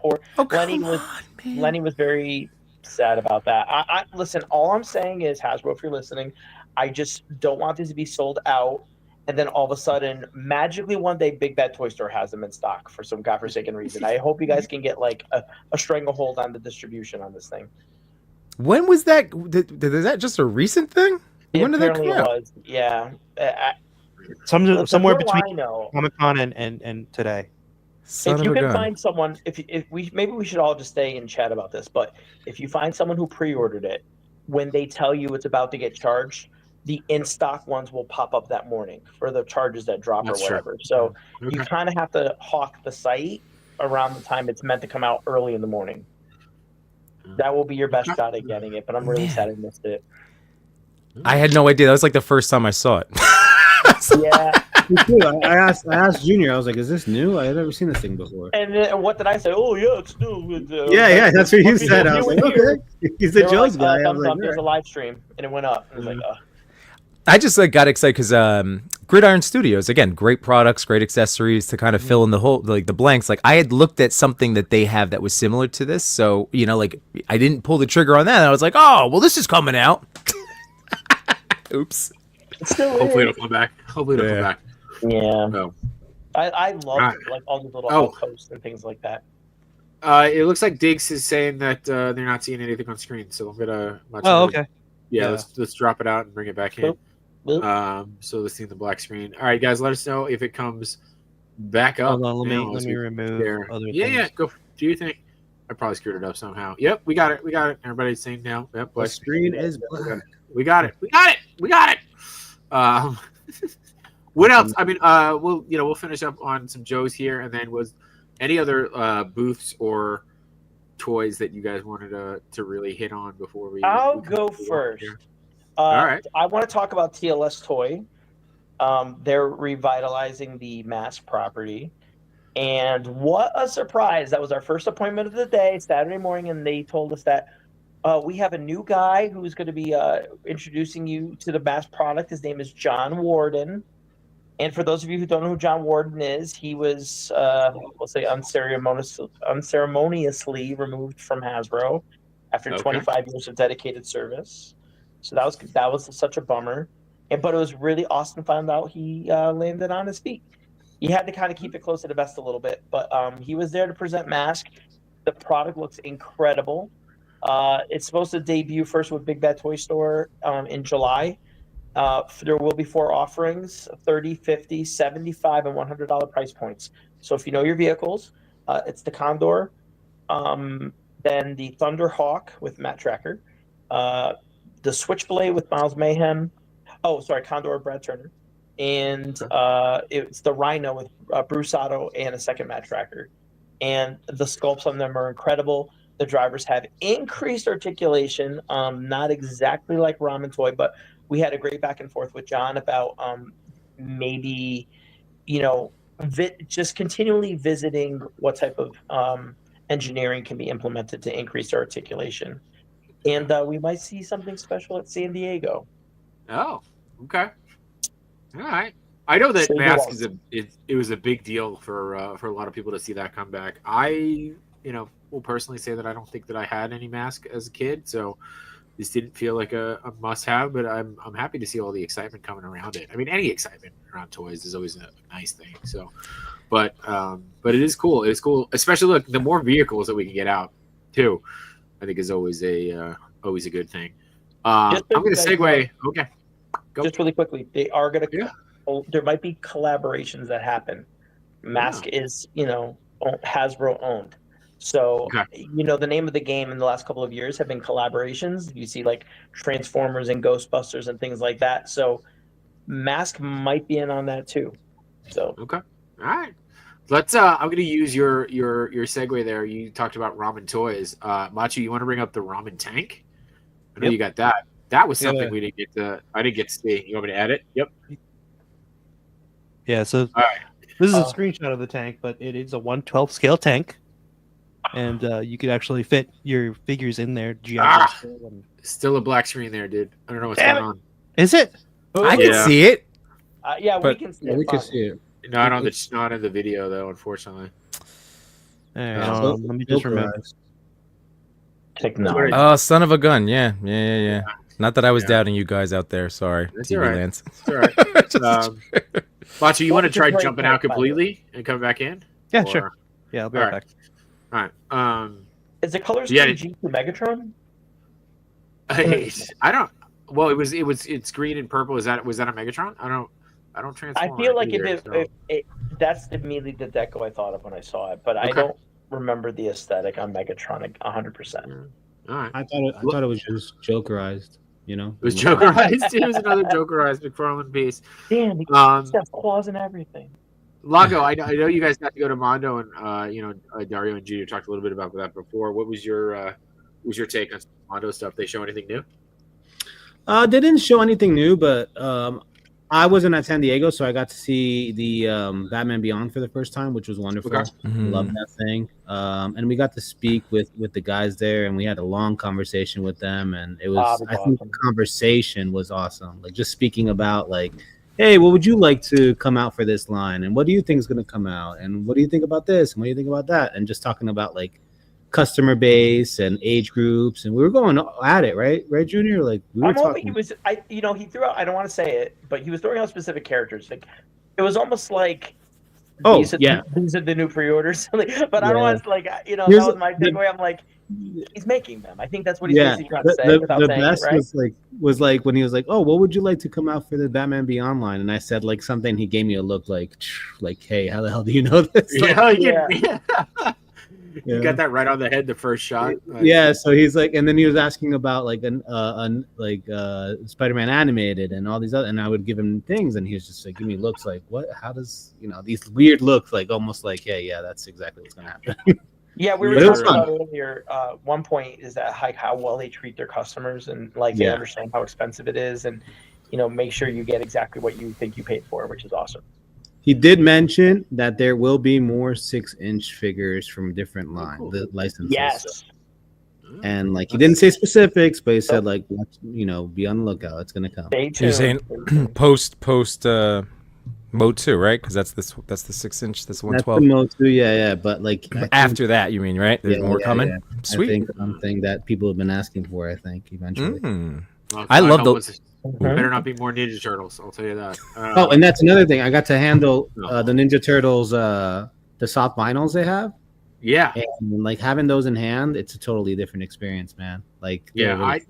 Lenny was very sad about that. I listen. All I'm saying is, Hasbro, if you're listening, I just don't want this to be sold out, and then all of a sudden, magically one day, Big Bad Toy Store has them in stock for some godforsaken reason. I hope you guys can get like a stranglehold on the distribution on this thing. When was that? Is that just a recent thing? When did that come out? Was, yeah. Somewhere between Comic-Con and today. If you can find someone, maybe we should all just stay and chat about this. But if you find someone who pre-ordered it, when they tell you it's about to get charged, the in-stock ones will pop up that morning for the charges that drop or whatever. True. So you kind of have to hawk the site around the time it's meant to come out early in the morning. That will be your best shot at getting it. But I'm really sad I missed it. I had no idea. That was like the first time I saw it. Yeah. I asked Junior. I was like, "Is this new? I had never seen this thing before." And what did I say? Oh yeah, it's new. Yeah, that's what you said. I was like, "Okay, he's the Joe's guy." There's a live stream, and it went up. I was like, I just got excited because Gridiron Studios, again, great products, great accessories to kind of fill in the whole the blanks. Like I had looked at something that they have that was similar to this, so like I didn't pull the trigger on that. I was like, "Oh, well, this is coming out." Oops. Hopefully it'll come back. Yeah. No. I love like all the little outposts and things like that. It looks like Diggs is saying that they're not seeing anything on screen, so I'm gonna. Okay. Yeah, let's drop it out and bring it back in. So let's see the black screen. All right, guys, let us know if it comes back up. Hold on, let me remove other things. Yeah, go. Do you think? I probably screwed it up somehow. Yep, we got it. Everybody's saying now. Yep, the screen is black. We got it. What else? I mean, we'll finish up on some Joes here, and then was any other booths or toys that you guys wanted to really hit on before we? I'll go first. All right. I want to talk about TLS Toy. They're revitalizing the Mass property, and what a surprise! That was our first appointment of the day, Saturday morning, and they told us that. We have a new guy who's going to be introducing you to the Mass product. His name is John Warden. And for those of you who don't know who John Warden is, he was, we'll say, unceremoniously removed from Hasbro after 25 years of dedicated service. So that was such a bummer. But it was really awesome to find out he landed on his feet. He had to kind of keep it close to the vest a little bit, but he was there to present Mask. The product looks incredible. It's supposed to debut first with Big Bad Toy Store in July. There will be 4 offerings, $30, $50, $75, and $100 price points. So if you know your vehicles, it's the Condor, then the Thunderhawk with Matt Tracker, the Switchblade with Miles Mayhem. Oh, sorry, Condor Brad Turner. And it's the Rhino with Bruce Otto and a second Matt Tracker. And the sculpts on them are incredible. The drivers have increased articulation, not exactly like Ramen Toy, but we had a great back and forth with John about maybe, just continually visiting what type of engineering can be implemented to increase articulation. And we might see something special at San Diego. Oh, okay. All right. I know that Mask it was a big deal for a lot of people to see that come back. I will personally say that I don't think that I had any Mask as a kid, so This didn't feel like a must-have, but I'm happy to see all the excitement coming around it. I mean, any excitement around toys is always a nice thing. So, but it is cool. It is cool, especially look the more vehicles that we can get out too. I think is always a good thing. I'm going to segue. Okay, go. Just really quickly, they are going to. Yeah. There might be collaborations that happen. Mask is Hasbro owned. So, the name of the game in the last couple of years have been collaborations. You see like Transformers and Ghostbusters and things like that. So Mask might be in on that too. So okay. All right. Let's I'm going to use your segue there. You talked about ramen toys. Machi, you want to bring up the ramen tank? I know you got that. That was something we didn't get to I didn't get to see. You want me to add it? Yep. Yeah, so this is a screenshot of the tank, but it is a 1/12 scale tank. And you could actually fit your figures in there. Still a black screen there, dude. I don't know what's going on. Is it? I can see it. We can see it. We can see it. Not in the video though, unfortunately. Let me just remember. Technology. Oh, son of a gun! Yeah. Not that I was doubting you guys out there. Sorry, that's TV all right. Lance. That's all right. Macho, you want to try jumping out completely and come back in? Yeah, sure. Yeah, I'll be right back. All right. Is the color scheme G2 Megatron? I don't. Well, it's green and purple. Was that a Megatron? I don't transform. I feel like that's immediately the deco I thought of when I saw it, but I don't remember the aesthetic on Megatron 100%. All right. I thought it was just Jokerized. It was Jokerized. It was another Jokerized McFarlane piece. Damn, he has claws and everything. Lago, I know you guys got to go to Mondo, and Dario and Gio talked a little bit about that before. What was your take on Mondo stuff? They show anything new? They didn't show anything new, but I wasn't at San Diego, so I got to see the Batman Beyond for the first time, which was wonderful. Okay. Love that thing. And we got to speak with the guys there, and we had a long conversation with them, and it was I think the conversation was awesome. Like just speaking about like, hey, what would you like to come out for this line? And what do you think is going to come out? And what do you think about this? And what do you think about that? And just talking about like customer base and age groups. And we were going at it, right, Junior? Like we were talking. He threw out, I don't want to say it, but he was throwing out specific characters. Like it was almost like, these are the new pre-orders. But I don't want to that was my takeaway. I'm like, he's making them. I think that's what he's basically trying to say. The best was like when he was like, "Oh, what would you like to come out for the Batman Beyond line?" And I said like something. He gave me a look like, "Hey, how the hell do you know this?" You got that right on the head the first shot. So he's like, and then he was asking about like Spider-Man animated and all these other, and I would give him things, and he was just like, give me looks like, what? How does these weird looks like, almost like, hey, yeah, that's exactly what's gonna happen. Yeah, we were talking about earlier. One point is that like how well they treat their customers and like they understand how expensive it is, and make sure you get exactly what you think you paid for, which is awesome. He did mention that there will be more 6-inch figures from different the licenses. Yes. And like he didn't say specifics, but he said like be on the lookout. It's gonna come. You're saying post Mode 2, right? Because that's the 6-inch. That's 1/12. That's the Mode 2, yeah. But like after that, you mean, right? There's more coming. Yeah. Sweet. I think something that people have been asking for. I think eventually. Well, I love those. Better not be more Ninja Turtles. I'll tell you that. And that's another thing. I got to handle the Ninja Turtles, the soft vinyls they have. Yeah. And like having those in hand, it's a totally different experience, man. Like I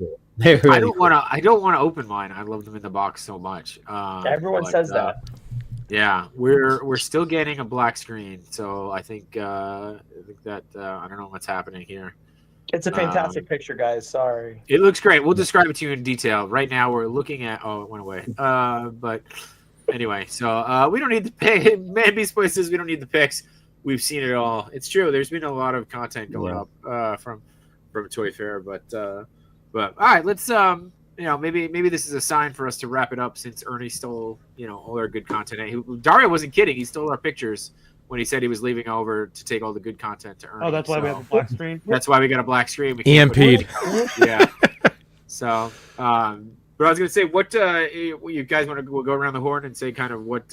don't want to open mine. I love them in the box so much. Everyone says that. Yeah, we're still getting a black screen, so I think that I don't know what's happening here. It's a fantastic picture, guys. Sorry. It looks great. We'll describe it to you in detail. Right now, we're looking at. Oh, it went away. But anyway, so we don't need the pick. Man Beast Boy says we don't need the picks. We've seen it all. It's true. There's been a lot of content going up from Toy Fair, but all right. Let's maybe this is a sign for us to wrap it up since Ernie stole all our good content. Dario wasn't kidding. He stole our pictures when he said he was leaving over to take all the good content to Ernie. Oh, that's why we have a black screen? That's why we got a black screen. EMP'd. Yeah. So, but I was going to say, what you guys want to go around the horn and say kind of what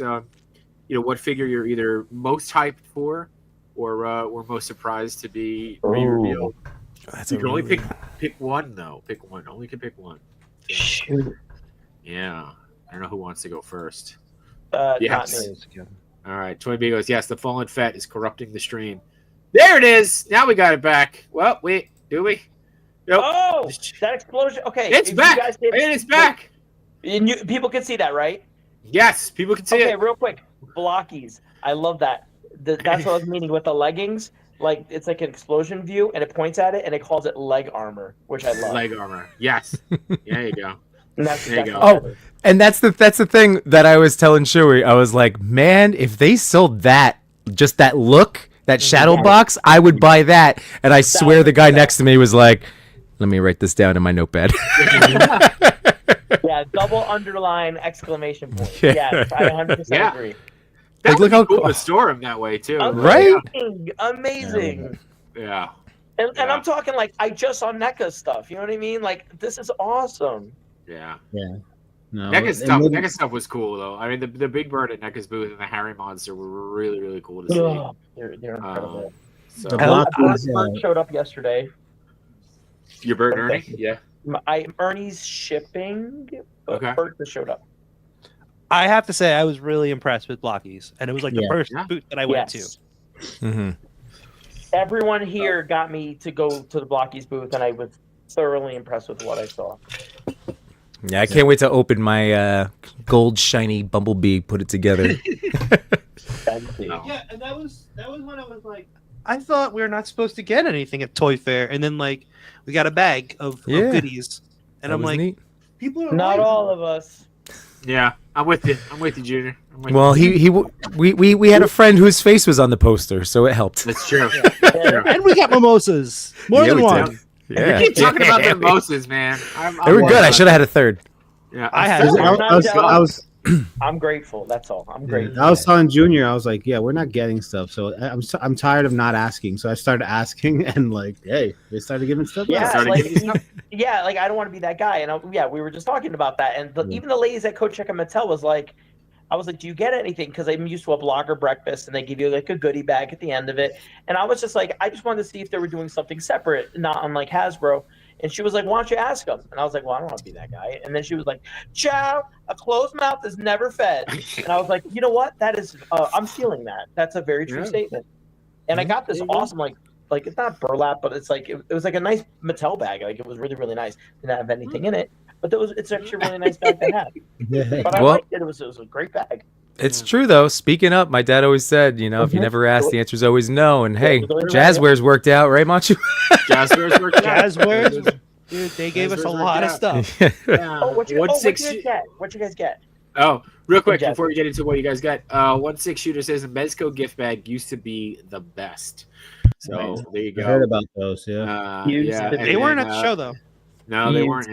figure you're either most hyped for or were most surprised to be re-revealed. That's you can only pick pick one though. Pick one. Only can pick one. Shoot. Yeah. I don't know who wants to go first. Not me. All right. Twin B goes, yes, the fallen fat is corrupting the stream. There it is. Now we got it back. Well, wait, do we? Nope. Oh, that explosion. Okay. It's back. It's back. And people can see that, right? Yes, people can see it. Okay, real quick. Blockies. I love that. That's what I was meaning with the leggings. Like, it's like an explosion view, and it points at it, and it calls it leg armor, which I love. Leg armor. Yes. There you go. There you go. Oh, and that's the thing that I was telling Chewy. I was like, man, if they sold that, just that look, that shadow box, I would buy that. And I swear the guy next to me was like, let me write this down in my notepad. Yeah, double underline exclamation point. Yes, I 100% agree. That would be cool to store him that way too. Right? Amazing. Yeah. And I'm talking like I just saw NECA stuff. You know what I mean? Like, this is awesome. Yeah. Yeah. No, NECA stuff was cool though. I mean, the Big Bird at NECA's booth and the Harry monster were really, really cool to see. Oh, they're incredible. So Bird showed up yesterday. Your Bird Ernie? Yeah. Ernie's shipping. Bird just showed up. I have to say I was really impressed with Blockies, and it was like the first booth that I went to. Mm-hmm. Everyone here got me to go to the Blockies booth, and I was thoroughly impressed with what I saw. Yeah, I can't wait to open my gold shiny Bumblebee, put it together. Yeah, and that was when I was like, I thought we were not supposed to get anything at Toy Fair, and then like we got a bag of goodies, and I'm like, neat. People are not all of us. Yeah, I'm with you. Junior. Well, we had a friend whose face was on the poster, so it helped. That's true. And we got mimosas, more than one. Yeah. You keep talking about the mimosas, man. They were good. I should have had a third. Yeah, I had. I'm grateful. That's all. I'm grateful. I was telling Junior, I was like, "Yeah, we're not getting stuff." So I'm tired of not asking. So I started asking, and like, hey, they started giving stuff. Yeah, like I don't want to be that guy. And we were just talking about that. And even the ladies at Coach Check and Mattel was like, I was like, do you get anything? Because I'm used to a blogger breakfast, and they give you like a goodie bag at the end of it. And I was just like, I just wanted to see if they were doing something separate, not unlike Hasbro. And she was like, why don't you ask them? And I was like, well, I don't want to be that guy. And then she was like, chow, a closed mouth is never fed. And I was like, you know what? That is, I'm feeling that. That's a very true statement. And I got this awesome, like it's not burlap, but it's like, it was like a nice Mattel bag. Like it was really, really nice. Didn't have anything in it, but it's actually a really nice bag to have. But I liked it. It was a great bag. It's true though. Speaking up, my dad always said, if you never ask, the answer's always no. And hey, Jazzwares worked out, right, Machu? Jazzwares worked out. Jazzwares, dude, they gave us a lot of stuff. What you guys get? Oh, real quick before we get into what you guys got, 1/6 Shooter says the Mezco gift bag used to be the best. So there you go. I heard about those. Yeah. They weren't at the show though. No, they weren't.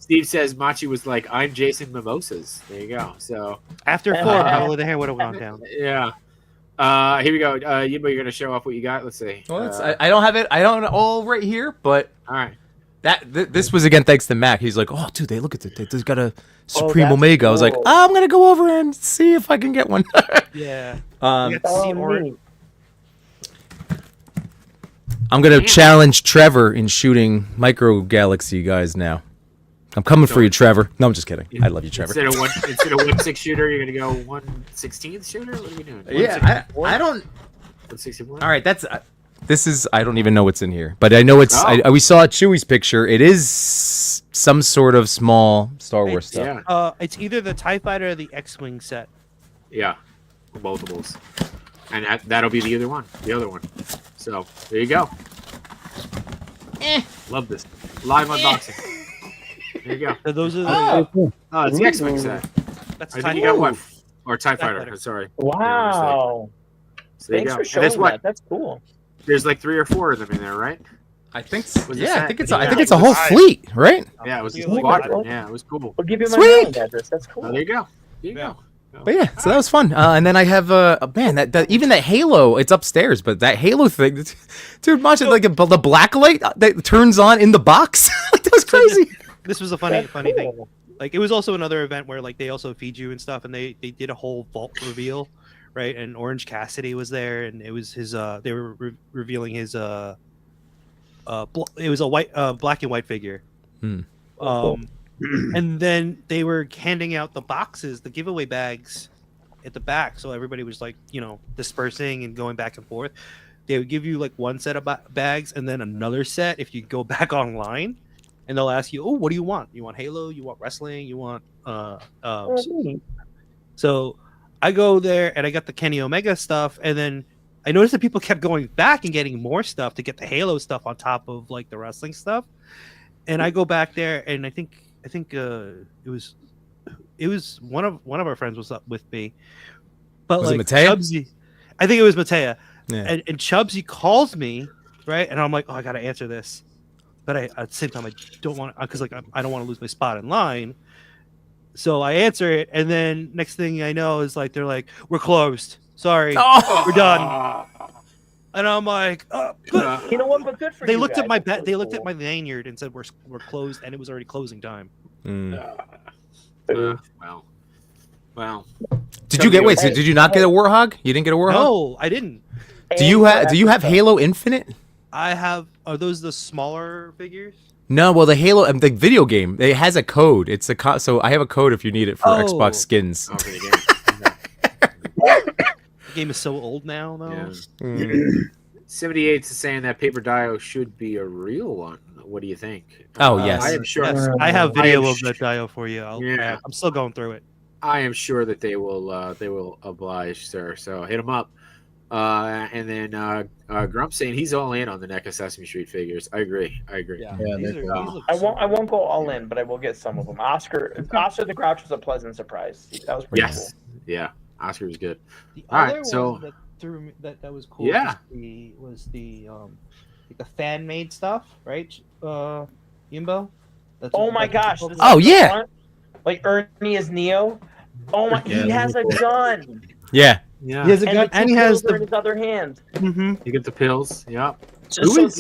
Steve says Machi was like, I'm Jason Mimosas. There you go. So after 4, probably the hair would have gone down. Yeah. Here we go. Yimbo, you're gonna show off what you got. Let's see. Well, I don't have it. I don't all right here, but all right. This was again thanks to Mac. He's like, oh, dude, they look at it. They've got a Supreme Omega. Cool. I was like, I'm gonna go over and see if I can get one. Yeah. I'm gonna challenge Trevor in shooting Micro Galaxy guys now. I'm coming for you, Trevor. No, I'm just kidding. I love you, Trevor. Instead of 1/6 shooter, you're gonna go 1/16 shooter. What are we doing? Yeah, I don't. 1/64. All right, that's this is. I don't even know what's in here, but I know it's. We saw Chewie's picture. It is some sort of small Star Wars stuff. Yeah. It's either the TIE Fighter or the X-wing set. Yeah, multiples, and that'll be the other one. So there you go. Love this live unboxing. There you go. So those are it's the X-wing set. That's I think you got one. Or TIE Fighter. Sorry. Wow. So there Thanks you go. for showing that. That's cool. There's like 3 or 4 of them in there, right? I think so. I think it's a whole fleet, right? Yeah, it was a squadron. Yeah, it was cool. We'll give you my mailing address. That's cool. Oh, there you go. There you go. But yeah, so that was fun. And then I have man, that even that Halo, it's upstairs, but that Halo thing, dude, much like the black light that turns on in the box. Like, that was crazy. This was a funny thing. Like, it was also another event where like they also feed you and stuff, and they did a whole vault reveal, right? And Orange Cassidy was there, and it was his they were revealing his it was a white black and white figure. And then they were handing out the boxes, the giveaway bags at the back, so everybody was like, dispersing and going back and forth. They would give you like one set of bags and then another set if you go back online, and they'll ask you, oh, what do you want? You want Halo? You want wrestling? You want so I go there and I got the Kenny Omega stuff, and then I noticed that people kept going back and getting more stuff to get the Halo stuff on top of like the wrestling stuff. And I go back there, and I think it was one of our friends was up with me, but was like it Matea? Chubsy, I think it was Matea, Yeah. and Chubsy calls me, right, and I'm like, oh, I gotta answer this, but at the same time I don't want to, because like I don't want to lose my spot in line. So I answer it, and then next thing I know is like they're like, we're closed. Sorry, we're done. And I'm like, oh, good. You know what? But good for They you looked guys. at my That's they so looked at cool. my lanyard and said we're closed, and it was already closing time. Well. Did you get? Wait, so did you not get a Warhog? You didn't get a Warhog? No, I didn't. Do you have Halo Infinite? I have. Are those the smaller figures? No, well, the Halo, the video game, it has a code. It's a so I have a code if you need it for Xbox skins. Okay, The game is so old now, though. yeah. 78 is saying that Paper Dio should be a real one. What do you think? Oh, yes. I am sure. Yes, I have video am of the Dio for you. Yeah. I'm still going through it. I am sure that they will oblige, sir. So hit them up. And then Grump saying he's all in on the NECA Sesame Street figures. I agree. Yeah, these look I won't go all in, but I will get some of them. Oscar the Grouch was a pleasant surprise. That was pretty Yes. Yeah. Oscar was good. The All right, other so- one that threw me, that was cool. Yeah. was the like the fan made stuff, right? Yimbo. That's Oh what- my that's gosh! what- this is Oh, like the yeah. front, like Ernie is Neo. Oh my! Yeah, he has a gun, Yeah. Yeah. He has a and, gun, the two and he has pills are in the. his other hand. Mhm. You get the pills. Yeah. So, is,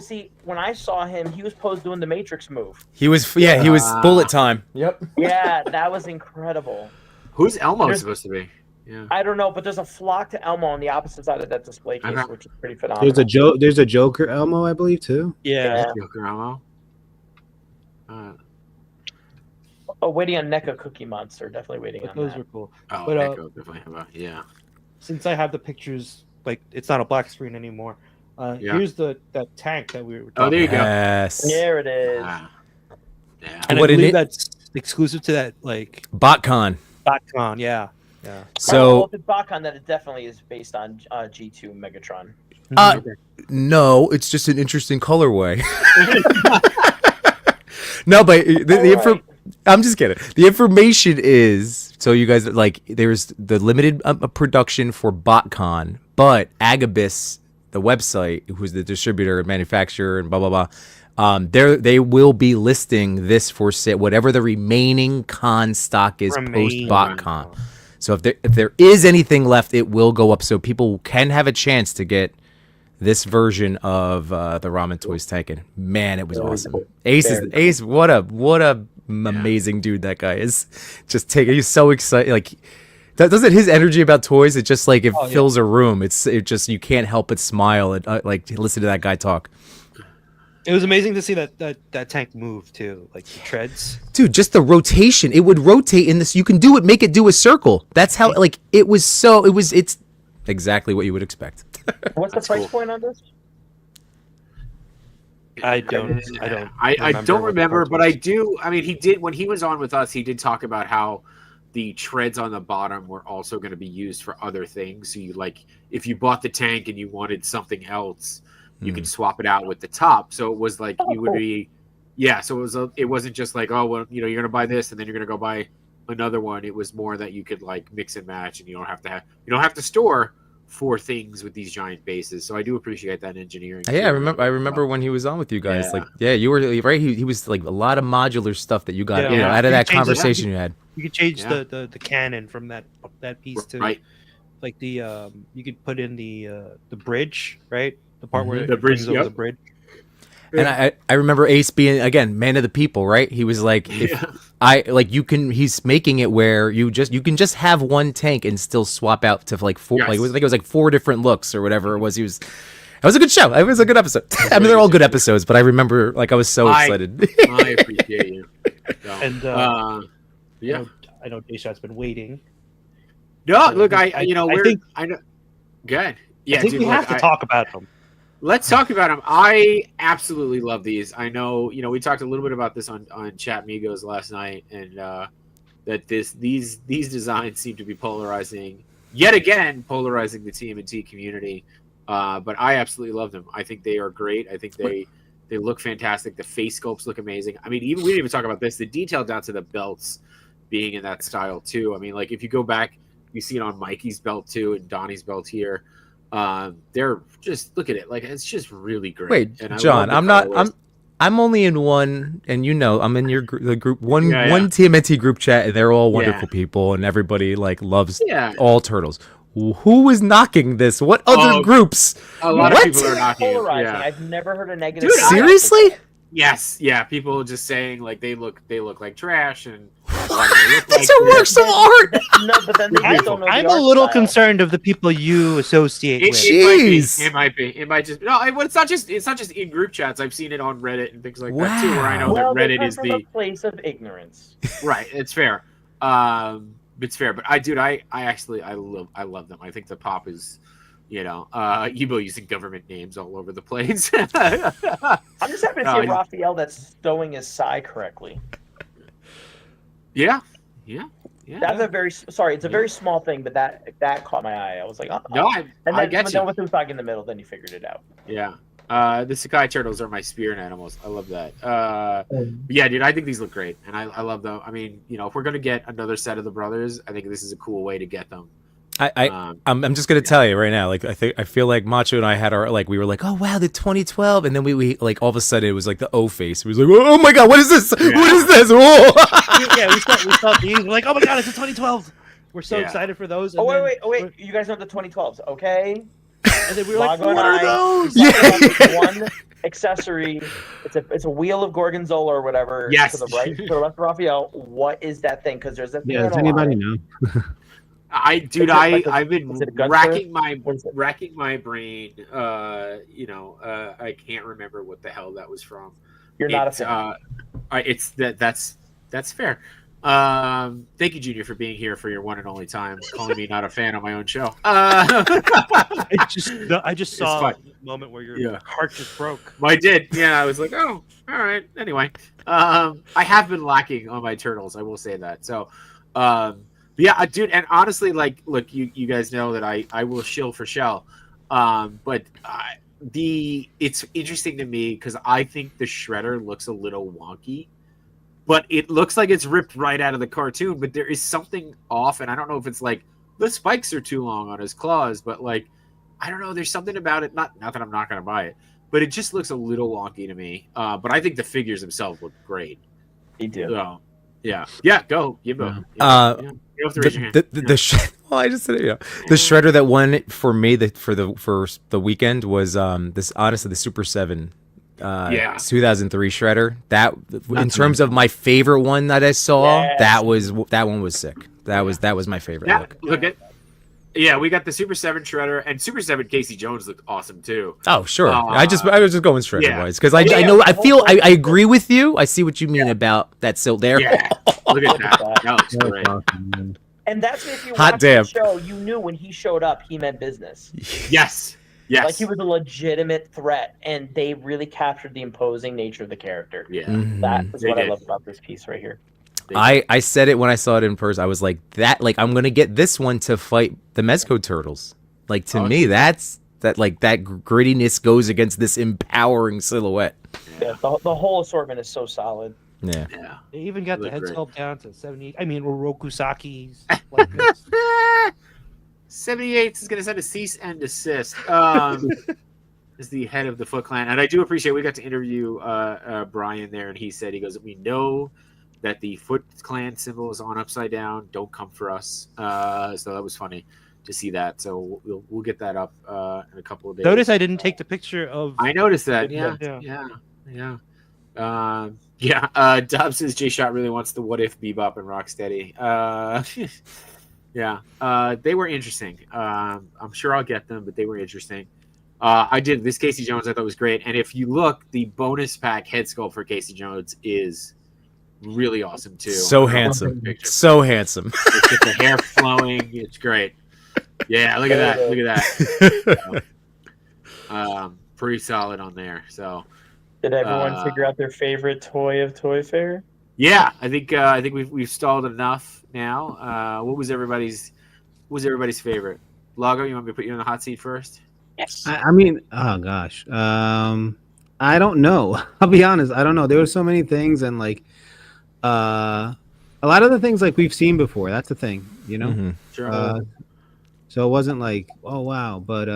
see, when I saw him, he was posed doing the Matrix move. He was bullet time. Yep. Yeah, that was incredible. Who's Elmo There's- supposed to be? Yeah. I don't know, but there's a flock to Elmo on the opposite side of that display case, Okay. which is pretty phenomenal. There's a Joker Elmo, I believe, too. Yeah. Joker Elmo. Oh, waiting on NECA Cookie Monster. Definitely waiting But on those that. were cool. Oh, But, Echo definitely have a, yeah. Since I have the pictures, like it's not a black screen anymore. Yeah. Here's that tank that we were. Oh, there you go. Yes. There it is. Ah. Yeah. And What I an believe it- that's exclusive to that like BotCon. BotCon. Yeah. Yeah. Well, So if it's Bakan, that it definitely is based on G2 Megatron. no, it's just an interesting colorway. No, but Alright. I'm just kidding. The information is so you guys like there's the limited production for BotCon, but Agabus, the website, who's the distributor and manufacturer and blah blah blah, they will be listing this for sale, whatever the remaining con stock is post BotCon. So if there is anything left, it will go up, so people can have a chance to get this version of the Ramen Toys Tekken. Man, it was awesome. cool. Ace, what a amazing dude that guy is. Just he's so excited. Like, doesn't his energy about toys? It just like it fills a room. It just you can't help but smile and like listen to that guy talk. It was amazing to see that tank move too, like the treads. Dude, just the rotation. It would rotate in this. You can make it do a circle. That's how like it was. It's exactly what you would expect. What's the price point on this? I don't don't remember, but I do. I mean, he did when he was on with us. He did talk about how the treads on the bottom were also going to be used for other things. So you like, if you bought the tank and you wanted something else, you could swap it out with the top. So it was like you would be, yeah. So it wasn't just like, oh well, you're going to buy this and then you're going to go buy another one. It was more that you could like mix and match, and you don't have to store 4 things with these giant bases. So I do appreciate that engineering. Yeah, I remember when he was on with you guys. Yeah. Like, yeah, you were right. He was like a lot of modular stuff that you got Yeah. out of that You change it. conversation you had. You could change Yeah. the cannon from that piece to Right. like the you could put in the bridge, right? The part where The it bridge, brings over yep. the bridge. And I remember Ace being again man of the people, right? He was like, he's making it where you can just have one tank and still swap out to like 4. Yes. Like I think it was like 4 different looks or whatever it was. It was a good show. It was a good episode. I mean, they're all good episodes, but I remember like I was so excited. I appreciate you. So, And yeah, I know Jayshot's been waiting. No, look, I know. Good. Yeah, I think dude, we have to talk about them. Let's talk about them. I absolutely love these. I know, we talked a little bit about this on Chat Migos last night, and that these designs seem to be polarizing yet again, polarizing the TMNT community. But I absolutely love them. I think they are great. I think they look fantastic. The face sculpts look amazing. I mean, we didn't even talk about this. The detail down to the belts being in that style too. I mean, like if you go back, you see it on Mikey's belt too, and Donnie's belt here. They're just look at it, like it's just really great. Wait, and John, I'm only in one, and I'm in the group one TMNT group chat, and they're all wonderful people, and everybody like loves all turtles. Who was knocking this? What other groups? A lot of people are knocking it. Yeah. I've never heard a negative. Dude, seriously? Yes, people just saying like they look like trash and that's a works of art. No, but then I'm a little concerned of the people you associate with. It might be. It might just it's not just in group chats. I've seen it on Reddit and things like that too, where I know that Reddit is the place of ignorance. Right, it's fair. It's fair, but I actually love them. I think the pop is, Yibo using government names all over the place. I'm just happy to see Raphael that's stowing his sigh correctly. Yeah. That's it's a very small thing, but that caught my eye. I was like, no, I get you. Then with Usagi in the middle, then you figured it out. Yeah. The Sakai turtles are my spirit animals. I love that. Yeah, dude, I think these look great, and I love them. I mean, if we're gonna get another set of the brothers, I think this is a cool way to get them. I'm just gonna tell you right now, like I feel like Macho and I had our we were like, oh wow, the 2012, and then we like all of a sudden it was like the O face. It was like, oh my god, what is this? Yeah. What is this? Yeah, we saw these. We're like, oh my god, it's a 2012. We're so excited for those. And wait! You guys know the 2012s, okay? And then we were like, what are those? One accessory. It's a wheel of Gorgonzola or whatever. Yes. To the right, to the left, Raphael. What is that thing? Because there's a thing. Yeah, does anybody know? I've been racking my brain. I can't remember what the hell that was from. You're not a fan. That's fair. Thank you, Junior, for being here for your one and only time, calling me not a fan on my own show. I just saw a moment where your heart just broke. I did. Yeah, I was like, oh, all right. Anyway, I have been lacking on my turtles. I will say that. So, yeah, dude. And honestly, look, you guys know that I will shill for Shell. But it's interesting to me because I think the Shredder looks a little wonky. But it looks like it's ripped right out of the cartoon, but there is something off, and I don't know if it's like the spikes are too long on his claws, but I don't know, there's something about it. Not that I'm not going to buy it, but it just looks a little wonky to me. But I think the figures themselves look great. They do. So, yeah, go, Yimbo. You have to raise your hand. I just said it. The Shredder that won for me for the weekend was the Super 7. 2003 Shredder. That in terms of my favorite one that I saw, that one was sick. That was my favorite. We got the Super 7 Shredder, and Super 7 Casey Jones looked awesome too. Oh sure, I was just going Shredder wise because I agree with you. I see what you mean about that silt there. Yeah, look at that. That looks great. Awesome, and that's if you watched the show, you knew when he showed up, he meant business. Yes. Like he was a legitimate threat, and they really captured the imposing nature of the character. Yeah, that is what I love about this piece right here. I said it when I saw it in person. I was like I'm gonna get this one to fight the Mezco turtles. To me, that grittiness goes against this empowering silhouette. Yeah, the whole assortment is so solid. Yeah. They even got the head sculpt down to 78. I mean, Orokusaki's like this. 78 is going to send a cease and desist. Is the head of the Foot Clan, and I do appreciate we got to interview Brian there, and he said we know that the Foot Clan symbol is on upside down. Don't come for us. So that was funny to see that. So we'll get that up in a couple of days. Notice I didn't take the picture of. I noticed that. Yeah. Dobbs says J Shot really wants the What If Bebop and Rocksteady. Yeah, they were interesting. I'm sure I'll get them, but they were interesting. I did this Casey Jones. I thought was great. And if you look, the bonus pack head sculpt for Casey Jones is really awesome too. So handsome. So handsome. It's got the hair flowing. It's great. Yeah, look at that. Look at that. Pretty solid on there. So did everyone figure out their favorite toy of Toy Fair? Yeah, I think we've stalled enough now. What was everybody's favorite? Lago, you want me to put you in the hot seat first? Yes. I mean, oh gosh, I don't know. I'll be honest, I don't know. There were so many things, and like, a lot of the things like we've seen before. That's the thing, you know. Mm-hmm. Sure. So it wasn't like, oh wow, but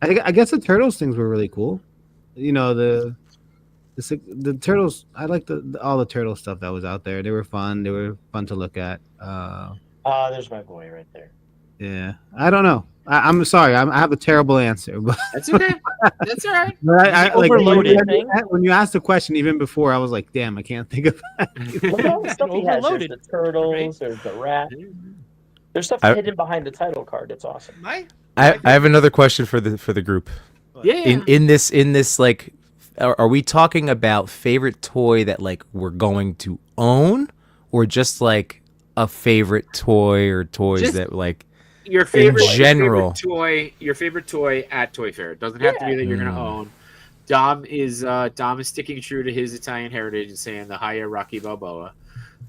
I guess the Turtles things were really cool. You know, the Turtles. I like all the Turtle stuff that was out there. They were fun. They were fun to look at. There's my boy right there. Yeah, I don't know. I'm sorry. I have a terrible answer, but that's okay. That's all right. But I like overloaded when you asked the question even before, I was like, damn, I can't think of that. Look at all the stuff he has. There's the turtles. There's the rat. There's stuff hidden behind the title card. It's awesome. I have another question for the group. Yeah. In this like, are we talking about favorite toy that like we're going to own, or just like a favorite toy or toys that like your favorite in general your favorite toy at Toy Fair? It doesn't have to be that you're going to own. Dom is sticking true to his Italian heritage and saying the Haya Rocky Balboa.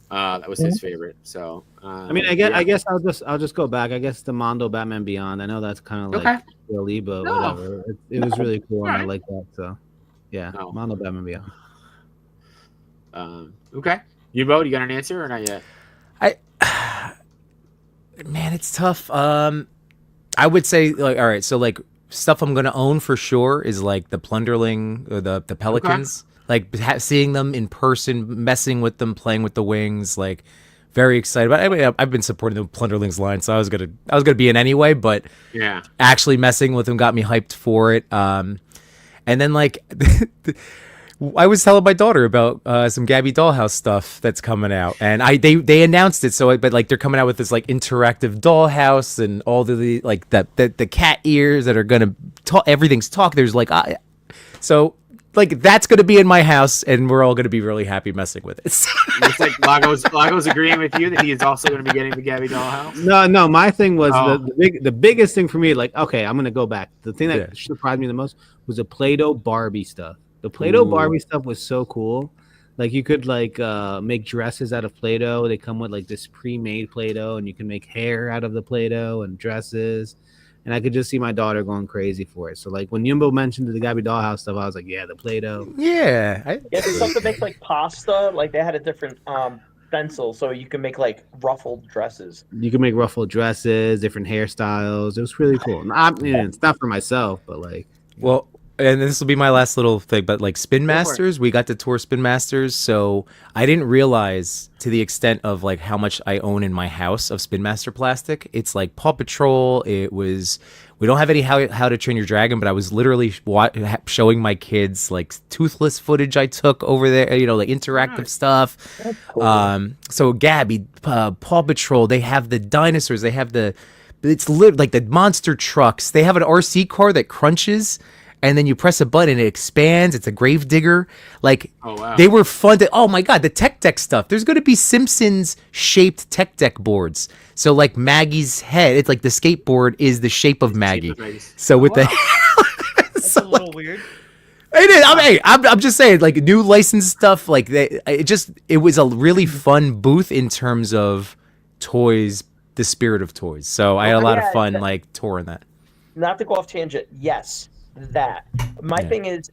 That was his favorite. So I mean, I guess I'll just go back. I guess the Mondo Batman Beyond. I know that's kind of like silly, but whatever. It was really cool, and I like that. So yeah, Mondo Batman Beyond. Okay, you got an answer or not yet? Man, it's tough. I would say like, all right, so like stuff I'm gonna own for sure is like the Plunderling or the Pelicans. Like seeing them in person, messing with them, playing with the wings, like very excited. But I mean, I've been supporting the Plunderlings line, so I was gonna be in anyway. But yeah, actually messing with them got me hyped for it. And then like I was telling my daughter about some Gabby Dollhouse stuff that's coming out, and they announced it. So, but like they're coming out with this like interactive dollhouse and all the like the cat ears that are gonna talk. Everything's talk. There's like so like that's gonna be in my house, and we're all gonna be really happy messing with it. Looks like Lago's agreeing with you that he is also gonna be getting the Gabby Dollhouse. No, my thing was the biggest thing for me. Like, okay, I'm gonna go back. The thing that surprised me the most was the Play-Doh Barbie stuff. The Play-Doh Barbie stuff was so cool. Like you could like make dresses out of Play-Doh. They come with like this pre-made Play-Doh, and you can make hair out of the Play-Doh and dresses. And I could just see my daughter going crazy for it. So like when Yumbo mentioned the Gabby Dollhouse stuff, I was like, yeah, the Play-Doh. Yeah. There's stuff to make like pasta. Like they had a different stencil, so you can make like ruffled dresses. You can make ruffled dresses, different hairstyles. It was really cool. I mean, it's not for myself, but like. Well, and this will be my last little thing, but like Spin Masters, we got to tour Spin Masters, so I didn't realize to the extent of like how much I own in my house of Spin Master plastic. It's like Paw Patrol. It was, we don't have any How to Train Your Dragon, but I was literally showing my kids like Toothless footage I took over there, you know, like interactive stuff. Cool. So Gabby, Paw Patrol, they have the dinosaurs, they have it's like the monster trucks. They have an RC car that crunches, and then you press a button, it expands. It's a grave digger. Like, they were fun to. Oh my god, the tech deck stuff. There's going to be Simpsons shaped tech deck boards. So like Maggie's head, it's like the skateboard is the shape of Maggie. So with that's a little weird. It is. I'm just saying, like new licensed stuff. Like it was a really fun booth in terms of toys, the spirit of toys. So I had a lot of fun like touring that. Not to go off tangent. Yes. That my thing is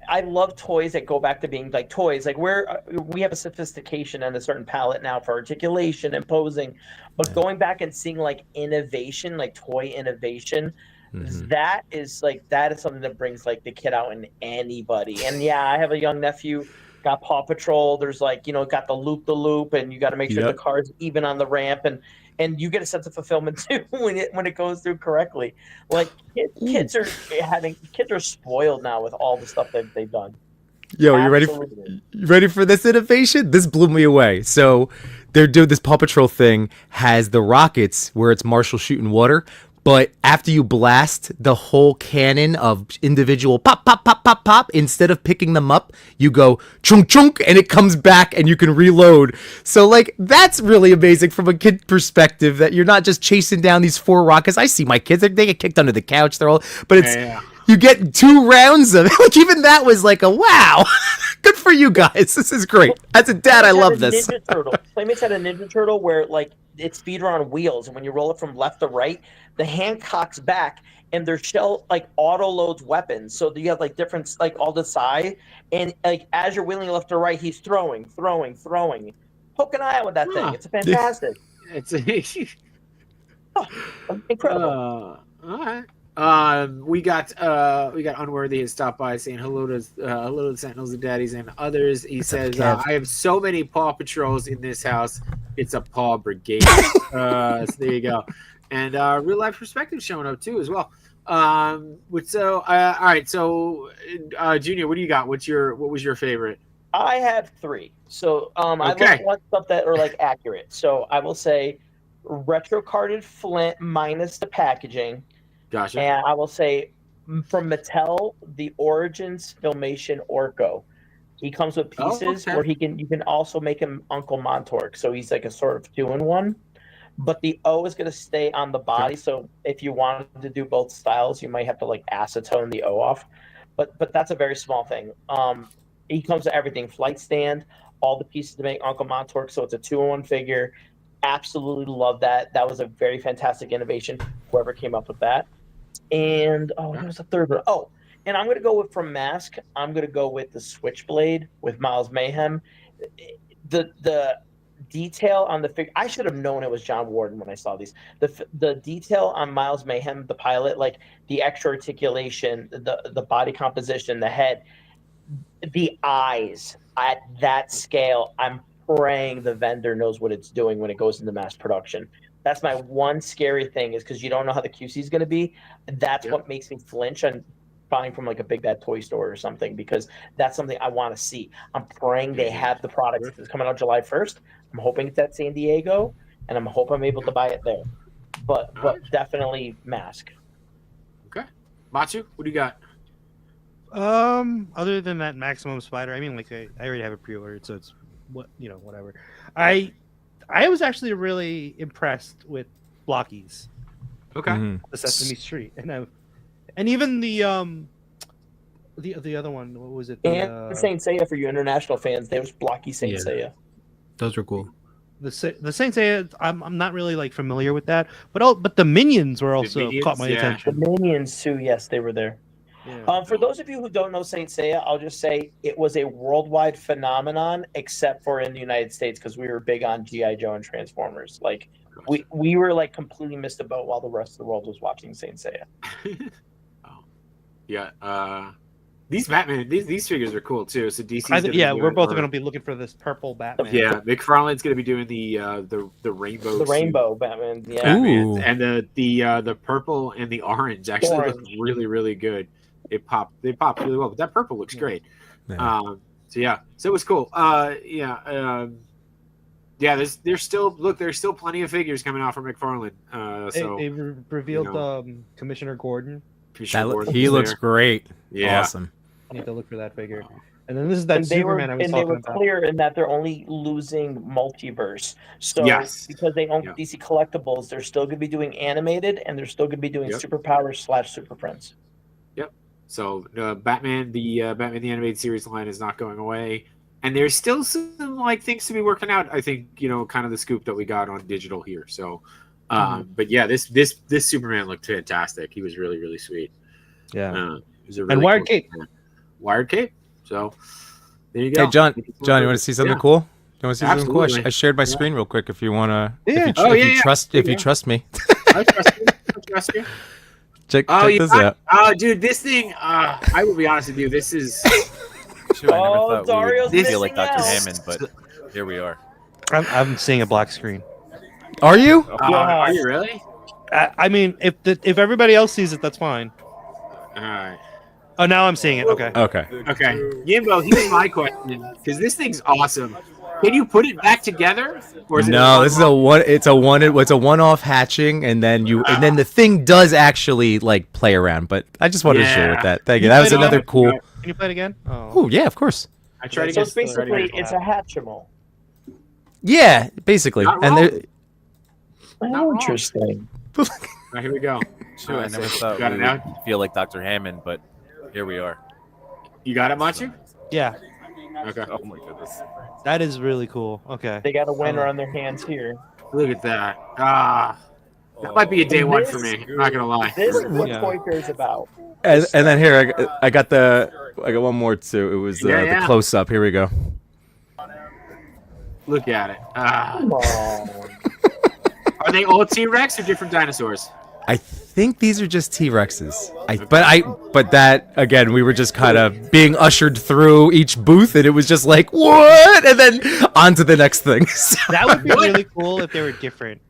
I love toys that go back to being like toys. Like we have a sophistication and a certain palette now for articulation and posing, but going back and seeing like innovation, like toy innovation, that is something that brings like the kid out in anybody. And I have a young nephew, got Paw Patrol. There's like, you know, got the loop, and you got to make sure the car's even on the ramp, and you get a sense of fulfillment too when it goes through correctly. Like kids are spoiled now with all the stuff that they've done. Yo, you ready for this innovation? This blew me away. So they're doing this Paw Patrol thing, has the rockets where it's Marshall shooting water, But after you blast the whole cannon of individual pop, pop, pop, pop, pop, instead of picking them up, you go chunk, chunk, and it comes back and you can reload. So, like, that's really amazing from a kid perspective that you're not just chasing down these 4 rockets. I see my kids, they get kicked under the couch. They're all, but it's, you get 2 rounds of it. Like, even that was like a wow. Good for you guys. This is great. As a dad, I love this. Ninja Turtle. Playmates had a Ninja Turtle where, like, it's speeder on wheels, and when you roll it from left to right, the hand cocks back, and their shell like auto loads weapons. So you have like different, like all the side, and like as you're wheeling left to right, he's throwing. Poke an eye out with that thing. It's fantastic. It's incredible. All right. We got Unworthy has stopped by saying hello to the Sentinels and Daddies and others. He says, I have so many Paw Patrols in this house. It's a Paw Brigade. So there you go. And real life perspective showing up too as well. All right. So Junior, what do you got? What was your favorite? I have 3. So I want stuff that are like accurate. So I will say retro carded Flint minus the packaging. Gotcha. And I will say from Mattel, the Origins Filmation Orko. He comes with pieces where you can also make him Uncle Montork. So he's like a sort of 2-in-1. But the O is going to stay on the body. Okay. So if you wanted to do both styles, you might have to like acetone the O off. But that's a very small thing. He comes with everything: flight stand, all the pieces to make Uncle Montork. So it's a 2-in-1 figure. Absolutely love that. That was a very fantastic innovation. Whoever came up with that. And there was a third one. Oh, and I'm going to go with from Mask. I'm going to go with the Switchblade with Miles Mayhem. The detail on the figure, I should have known it was John Warden when I saw these. The detail on Miles Mayhem, the pilot, like the extra articulation, the body composition, the head, the eyes at that scale. I'm praying the vendor knows what it's doing when it goes into mass production. That's my one scary thing, is because you don't know how the QC is going to be. That's what makes me flinch on buying from like a Big Bad Toy Store or something, because that's something I want to see. I'm praying they have the product. It's coming out July 1st. I'm hoping it's at San Diego, and I'm hoping I'm able to buy it there. But definitely Mask. Okay. Matsu, what do you got? Other than that Maximum Spider, I mean, like I already have it pre-ordered, so it's whatever. I was actually really impressed with Blockies. Okay. Mm-hmm. The Sesame Street, and even the other one. What was it? And Saint Seiya, for you international fans, there was Blocky Saint Seiya. Those were cool. The Saint Seiya, I'm not really like familiar with that, but the Minions were also caught my attention. The Minions too, yes, they were there. Yeah. For those of you who don't know Saint Seiya, I'll just say it was a worldwide phenomenon, except for in the United States, because we were big on G.I. Joe and Transformers. Like we were like completely missed the boat while the rest of the world was watching Saint Seiya. These Batman, these figures are cool too. So DC, we're both going to be looking for this purple Batman. Yeah, McFarlane's going to be doing the rainbow. The rainbow Batman, yeah. Batman. And the purple and the orange actually look really, really good. They pop really well, but that purple looks great. So it was cool. There's still plenty of figures coming out from McFarlane. They revealed Commissioner Gordon. He looks great. Yeah. Awesome. I need to look for that figure. And then this is that Superman I was talking about. And they were clear in that they're only losing Multiverse. So because they own DC Collectibles, they're still going to be doing animated, and they're still going to be doing Superpowers / Super Friends. Yep. So Batman the animated series line is not going away, and there's still some like things to be working out. I think kind of the scoop that we got on digital here. So, but yeah, this Superman looked fantastic. He was really, really sweet. Yeah. It was a really and Wired Cape. Wired Cape. So there you go. Hey John, you want to see something cool? You want to see something cool? I shared my screen real quick. If you want to, if you trust me. I trust you. Check this out. Oh, dude, this thing. I will be honest with you. This is. Sure, I never thought Dario's we would feel like Dr. Hammond, but here we are. I'm seeing a black screen. Are you? Are you really? I mean, if everybody else sees it, that's fine. All right. Oh, now I'm seeing it. Okay. Okay. Yimbo, here's my question, because this thing's awesome. Can you put it back together? Or is No, this is a one. It's a one-off hatching, and then the thing does actually like play around. But I just wanted to share with that. Thank you. That was another cool. Can you play it again? Oh yeah, of course. I tried to So get. it's basically it's a Hatchimal. Yeah, basically, Not and wrong. Oh, interesting. Right, here we go. Sure, I never thought got we it now? would feel like Dr. Hammond, but here we are. You got it, Machu? Yeah, Okay. Oh my goodness. that is really cool. Okay. They got a winner on their hands here. Look at that. That might be a day one for me. I'm not gonna lie. This is what Yeah. Toy Fair is about. And then here I got one more too. It was the close up. Here we go. Look at it. Come on. Are they all T-Rex or different dinosaurs? I think these are just T-Rexes. But that again, we were just kind of being ushered through each booth, and it was just like what, and then on to the next thing. So, That would be really cool if they were different.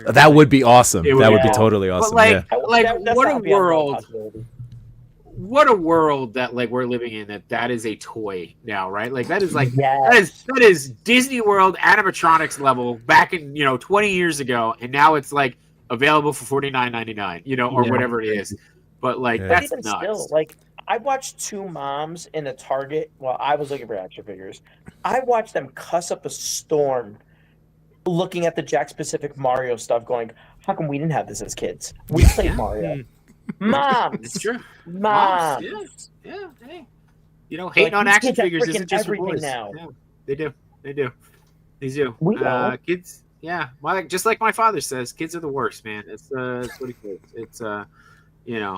that would be awesome. It would That would be be. totally awesome. But Yeah. That's what a not beyond world! possibility. What a world that like we're living in. That is a toy now, right? Like that is like Yes. that is Disney World animatronics level back in 20 years ago, and now it's like available for $49.99, or whatever it is. But like Yeah. that's Even nuts. still, like I watched two moms in a Target while I was looking for action figures. I watched them cuss up a storm looking at the Jack Specific Mario stuff, going, "How come we didn't have this as kids? We played Mario." Moms, It's true. moms. Yeah. Hey, hating on these action kids have figures freaking isn't just for everything boys. now. Yeah, they do. They do. We don't. Kids. Yeah, just like my father says, kids are the worst, man. It's what he says. It's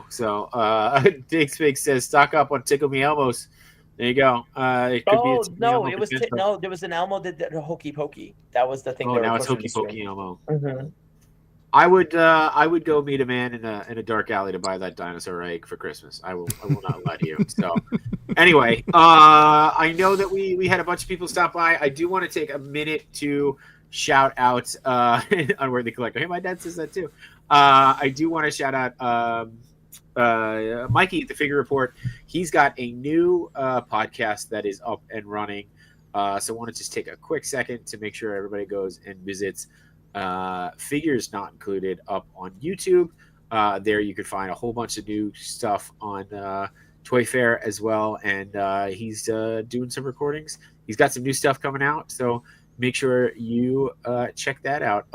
So Diggs Fig says, stock up on Tickle Me Elmos. There you go. It could be a Tickle Me Elmo potential. there was an Elmo that did Hokey Pokey. That was the thing. Oh, they were now it's pushing Hokey this year. Pokey Elmo. Mhm. I would go meet a man in a dark alley to buy that dinosaur egg for Christmas. I will not lie to you. So anyway, I know that we had a bunch of people stop by. I do want to take a minute to shout out Unworthy Collector. Hey, my dad says that too. I do want to shout out Mikey at the Figure Report. He's got a new podcast that is up and running. So I want to just take a quick second to make sure everybody goes and visits Figures Not Included up on YouTube. There you can find a whole bunch of new stuff on Toy Fair as well, and he's doing some recordings. He's got some new stuff coming out, so make sure you check that out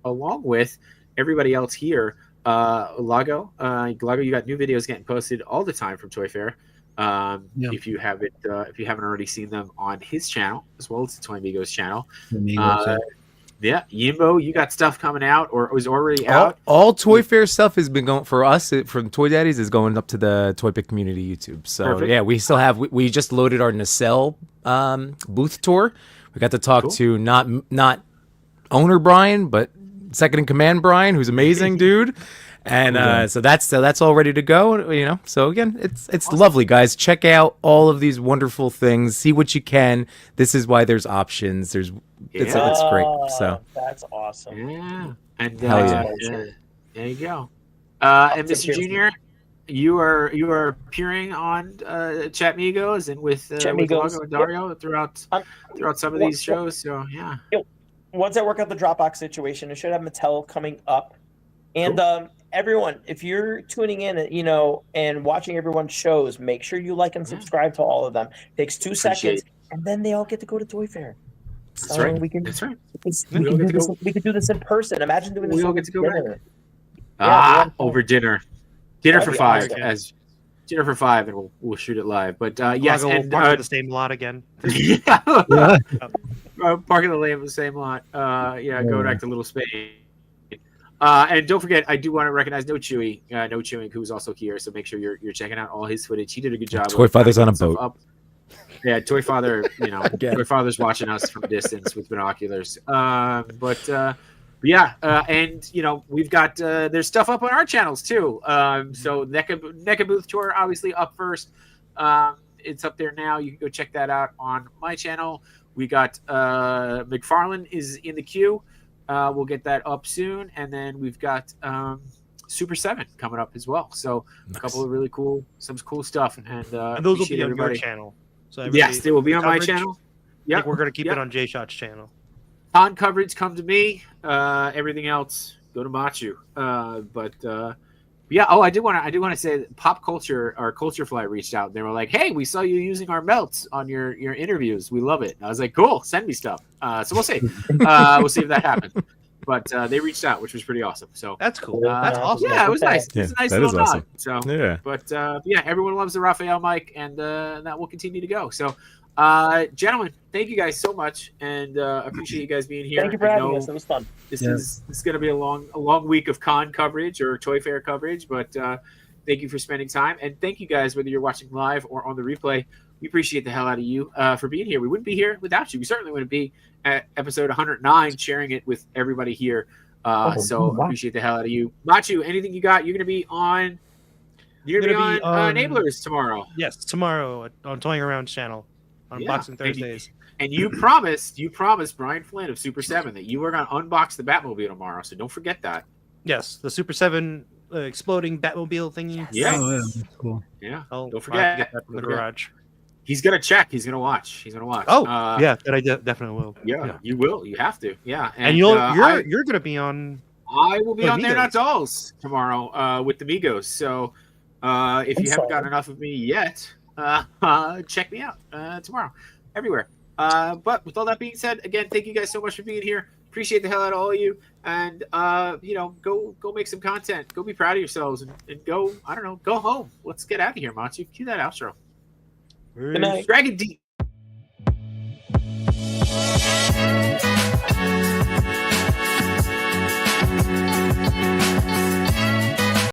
along with everybody else here. Lago, you got new videos getting posted all the time from Toy Fair. If you haven't already seen them on his channel as well as the Toy Amigos channel. Yeah, Yimbo, you got stuff coming out or was already out. All Toy Fair stuff has been going for us from Toy Daddies is going up to the Toy Pick Community YouTube. So Perfect. yeah, we still have we just loaded our nacelle booth tour. We got to talk to not owner Brian, but second in command Brian, who's amazing dude. And so that's all ready to go, So again, it's awesome. Lovely, guys. Check out all of these wonderful things. See what you can. This is why there's options. It's great. So that's awesome. Yeah, and hell yeah. There you go. And Mr. Junior, you are appearing on Chat Migos and with Lago and Dario throughout some of these shows. So yeah. Once I work out the Dropbox situation, I should have Mattel coming up, and everyone, if you're tuning in, and watching everyone's shows, make sure you like and subscribe to all of them. It takes 2 seconds, and then they all get to go to Toy Fair. That's right. That's right. We could do this in person. Imagine doing this. We all get to go dinner. Over dinner. Dinner for five, and we'll shoot it live. But yes, we'll and park the same lot again. Parking the lane the same lot. Go back to Little Spain. And don't forget, I do want to recognize No Chewing, who's also here. So make sure you're checking out all his footage. He did a good job. Toy Father's on a boat. Yeah, Toy Father. Toy Father's watching us from a distance with binoculars. And we've got there's stuff up on our channels too. So NECA Booth Tour obviously up first. It's up there now. You can go check that out on my channel. We got McFarlane is in the queue. We'll get that up soon, and then we've got Super 7 coming up as well. So a couple of really cool stuff, and those will be on your channel. So yes, they will be on my channel. I think we're gonna keep it on J Shot's channel. Con coverage, come to me. Everything else, go to Machu. Yeah. Oh, I do want to say that Pop Culture, our Culture Flight, reached out. They were like, "Hey, we saw you using our melts on your interviews. We love it." And I was like, "Cool, send me stuff." So we'll see. We'll see if that happens. But they reached out, which was pretty awesome. So that's cool. That's awesome. Yeah, it was nice. Yeah, it's a nice that little is awesome. nod. So yeah. But yeah, everyone loves the Raphael mic, and that will continue to go. So, gentlemen, thank you guys so much, and appreciate you guys being here. Thank you for having us. It was fun. This is going to be a long week of con coverage or Toy Fair coverage, but thank you for spending time, and thank you guys, whether you're watching live or on the replay. We appreciate the hell out of you for being here. We wouldn't be here without you. We certainly wouldn't be at episode 109 sharing it with everybody here. So appreciate the hell out of you. Machu, anything you got? You're going to be on. You're going to be on Enablers tomorrow. Yes, tomorrow on Toying Around channel. Unboxing Thursdays. And you promised Brian Flynn of Super 7 that you were going to unbox the Batmobile tomorrow, so don't forget that. Yes, the Super 7 exploding Batmobile thingy. Yeah. Oh, yeah, that's cool. Yeah. Don't forget. get that from the garage. He's going to check. He's going to watch. Oh, yeah, that I definitely will. Yeah, you will. You have to. Yeah. And you're going to be on. I will be on They're Not Dolls tomorrow with the Migos. So if you haven't gotten enough of me yet, check me out tomorrow everywhere. But with all that being said, again, thank you guys so much for being here. Appreciate the hell out of all of you, and go make some content. Go be proud of yourselves, and go, I don't know, go home. Let's get out of here, Machu. Cue that outro. Good night. Dragon Deep.